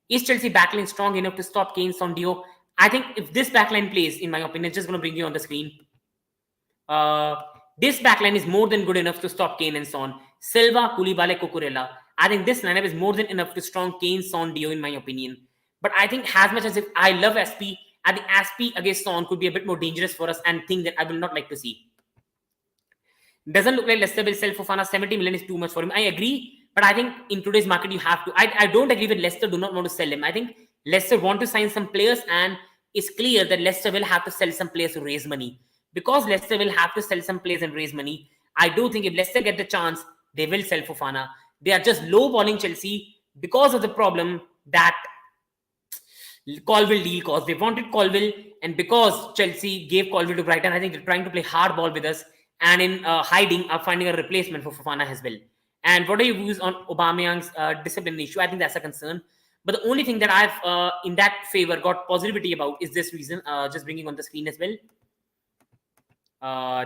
Is Chelsea backline strong enough to stop Kane, Son, Dio? I think if this backline plays, in my opinion, it's just going to bring you on the screen. This backline is more than good enough to stop Kane and Son. Silva, Koulibaly, Cucurella. I think this lineup is more than enough to strong Kane, Son, Dio, in my opinion. But I think as much as if I love SP, I think SP against Son could be a bit more dangerous for us and thing that I will not like to see. Doesn't look like Leicester will sell Fofana. 70 million is too much for him. I agree. But I think in today's market, you have to. I don't agree with Leicester do not want to sell him. I think Leicester want to sign some players, and it's clear that Leicester will have to sell some players to raise money. because Leicester will have to sell some players and raise money. I do think if Leicester get the chance, they will sell Fofana. They are just low-balling Chelsea because of the problem that Colville deal caused. They wanted Colville, and because Chelsea gave Colville to Brighton, I think they're trying to play hardball with us, and in hiding are finding a replacement for Fofana as well. And what are your views on Aubameyang's discipline issue? I think that's a concern. But the only thing that I've, in that favor, got positivity about is this reason. Just bringing on the screen as well.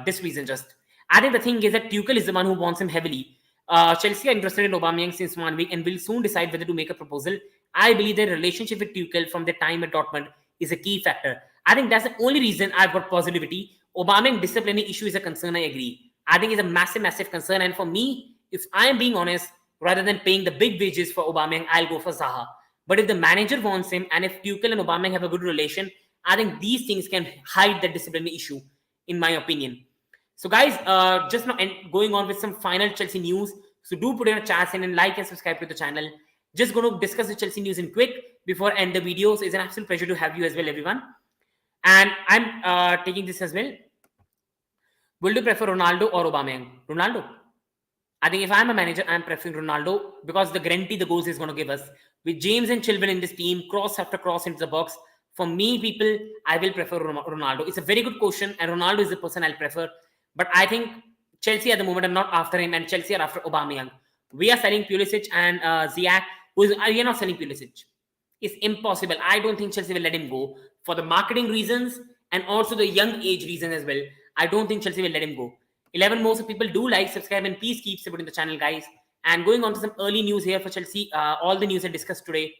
This reason just. I think the thing is that Tuchel is the one who wants him heavily. Chelsea are interested in Aubameyang since 1 week and will soon decide whether to make a proposal. I believe their relationship with Tuchel from their time at Dortmund is a key factor. I think that's the only reason I've got positivity. Aubameyang disciplinary issue is a concern, I agree. I think it's a massive, massive concern. And for me, if I am being honest, rather than paying the big wages for Aubameyang, I'll go for Zaha. But if the manager wants him and if Tuchel and Aubameyang have a good relation, I think these things can hide the disciplinary issue, in my opinion. So guys, just now going on with some final Chelsea news. So do put in a chat and like and subscribe to the channel. Just going to discuss the Chelsea news in quick before I end the video. So it's an absolute pleasure to have you as well, everyone. And I'm taking this as well. Will you prefer Ronaldo or Aubameyang? Ronaldo. I think if I'm a manager, I'm preferring Ronaldo because the guarantee the goals is going to give us. With James and Chilwell in this team, cross after cross into the box, for me, people, I will prefer Ronaldo. It's a very good question, and Ronaldo is the person I'll prefer. But I think Chelsea at the moment are not after him, and Chelsea are after Aubameyang. We are selling Pulisic and Ziyech. We are not selling Pulisic. It's impossible. I don't think Chelsea will let him go for the marketing reasons and also the young age reason as well. I don't think Chelsea will let him go. 11 more, so people do like, subscribe, and please keep supporting the channel, guys. And going on to some early news here for Chelsea, all the news I discussed today.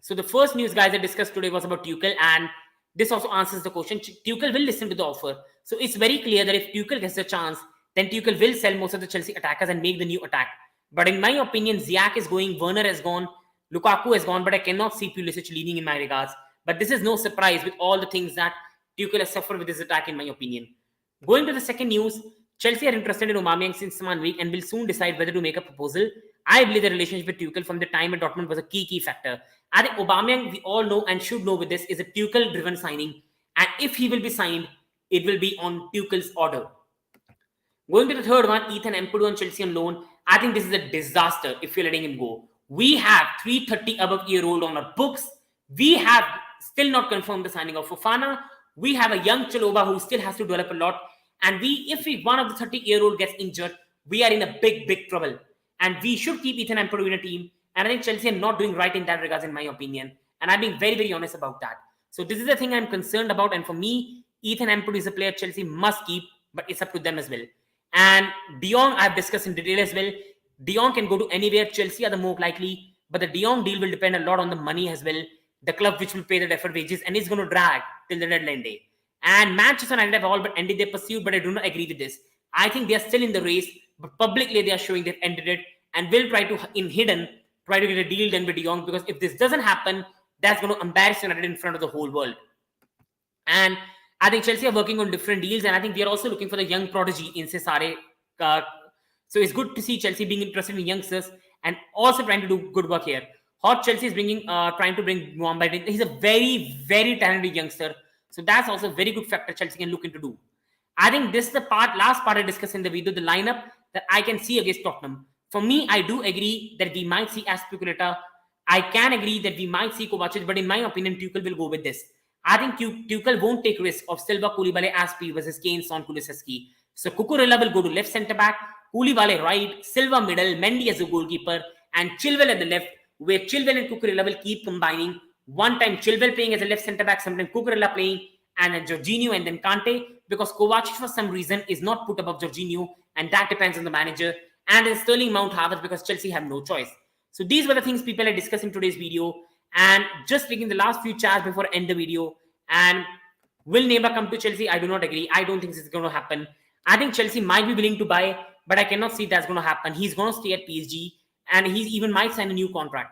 So the first news, guys, I discussed today was about Tuchel, and this also answers the question. Tuchel will listen to the offer. So it's very clear that if Tuchel gets a chance, then Tuchel will sell most of the Chelsea attackers and make the new attack. But in my opinion, Ziyech is going, Werner has gone, Lukaku has gone, but I cannot see Pulisic leading in my regards. But this is no surprise with all the things that Tuchel has suffered with his attack, in my opinion. Going to the second news, Chelsea are interested in Aubameyang since 1 week and will soon decide whether to make a proposal. I believe the relationship with Tuchel from the time at Dortmund was a key factor. I think Aubameyang, we all know and should know with this, is a Tuchel-driven signing. And if he will be signed, it will be on Tuchel's order. Going to the third one, Ethan Ampadu on Chelsea on loan. I think this is a disaster if you're letting him go. We have 330-above-year-old on our books. We have still not confirmed the signing of Fofana. We have a young Chalobah who still has to develop a lot. And if one of the 30-year-old gets injured, we are in a big, big trouble. And we should keep Ethan Ampadu in a team. And I think Chelsea are not doing right in that regards, in my opinion. And I'm being very, very honest about that. So this is the thing I'm concerned about. And for me, Ethan Ampadu is a player Chelsea must keep, but it's up to them as well. And De Jong, I've discussed in detail as well. De Jong can go to anywhere. Chelsea are the more likely. But the De Jong deal will depend a lot on the money as well. The club which will pay the deferred wages. And it's going to drag till the deadline day. And Manchester United have all but ended their pursuit, but I do not agree with this. I think they are still in the race, but publicly they are showing they've ended it and will try to, in hidden, try to get a deal done with De Jong, because if this doesn't happen, that's going to embarrass United in front of the whole world. And I think Chelsea are working on different deals, and I think they are also looking for the young prodigy in Cesare. So it's good to see Chelsea being interested in youngsters and also trying to do good work here. Hot Chelsea is trying to bring Muamba. He's a very, very talented youngster. So that's also a very good factor Chelsea can look into do. I think this is the last part I discussed in the video, the lineup that I can see against Tottenham. For me, I do agree that we might see Azpilicueta. I can agree that we might see Kovacic, but in my opinion, Tuchel will go with this. I think Tuchel won't take risk of Silva, Koulibaly, Aspi versus Kane, Son, Kulusevski. So Cucurella will go to left centre back, Koulibaly right, Silva middle, Mendy as a goalkeeper, and Chilwell at the left, where Chilwell and Cucurella will keep combining. One time Chilwell playing as a left centre back, sometimes Cucurella playing, and then Jorginho and then Kante, because Kovacic for some reason is not put above Jorginho, and that depends on the manager. And then Sterling, Mount, Havertz, because Chelsea have no choice. So these were the things people are discussing in today's video. And just taking the last few chats before I end the video. And will Neymar come to Chelsea? I do not agree. I don't think this is going to happen. I think Chelsea might be willing to buy, but I cannot see that's going to happen. He's going to stay at PSG, and he even might sign a new contract.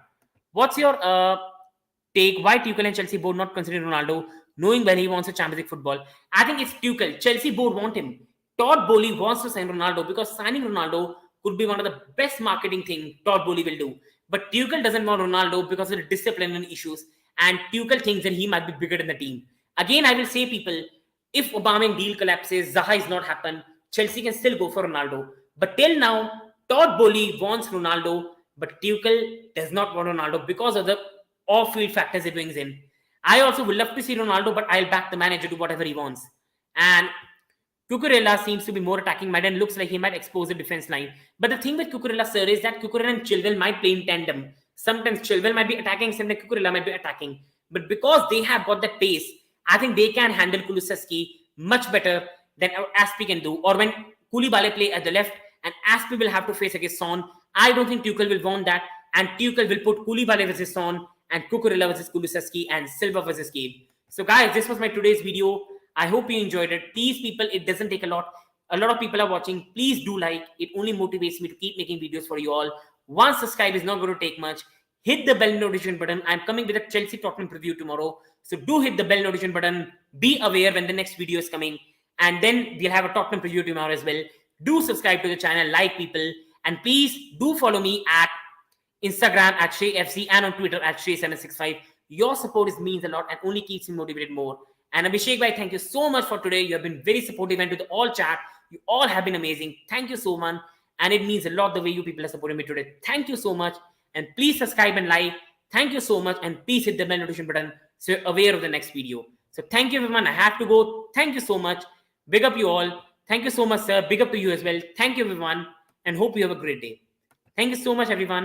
What's your take? Why Tuchel and Chelsea board not considering Ronaldo, knowing when he wants a Champions League football? I think it's Tuchel. Chelsea board want him. Todd Boehly wants to sign Ronaldo because signing Ronaldo could be one of the best marketing things Todd Boehly will do. But Tuchel doesn't want Ronaldo because of the disciplinary issues, and Tuchel thinks that he might be bigger than the team. Again, I will say, people, If Aubameyang deal collapses, Zaha is not happen, Chelsea can still go for Ronaldo. But till now, Todd Boehly wants Ronaldo, but Tuchel does not want Ronaldo because of the off-field factors it brings in. I also would love to see Ronaldo, but I'll back the manager to whatever he wants. And Cucurella seems to be more attacking minded and looks like he might expose the defense line. But the thing with Cucurella, sir, is that Cucurella and Chilwell might play in tandem. Sometimes Chilwell might be attacking, sometimes Cucurella might be attacking. But because they have got that pace, I think they can handle Kulusevski much better than Aspi can do. Or when Koulibaly play at the left and Aspi will have to face against Son, I don't think Tuchel will want that. And Tuchel will put Koulibaly versus Son and Cucurella versus Kulusevski and Silva versus Gabe. So guys, this was my today's video. I hope you enjoyed it. Please, people, it doesn't take a lot. A lot of people are watching. Please do like. It only motivates me to keep making videos for you all. One subscribe is not going to take much. Hit the bell notification button. I'm coming with a Chelsea Tottenham preview tomorrow. So do hit the bell notification button. Be aware when the next video is coming. And then we'll have a Tottenham preview tomorrow as well. Do subscribe to the channel, like people. And please do follow me at Instagram at ShayFC and on Twitter at Shay765. Your support means a lot and only keeps me motivated more. And Abhishek bhai, thank you so much for today. You have been very supportive and with all chat. You all have been amazing. Thank you so much. And it means a lot the way you people are supporting me today. Thank you so much. And please subscribe and like. Thank you so much. And please hit the bell notification button so you're aware of the next video. So thank you everyone. I have to go. Thank you so much. Big up you all. Thank you so much, sir. Big up to you as well. Thank you everyone. And hope you have a great day. Thank you so much, everyone.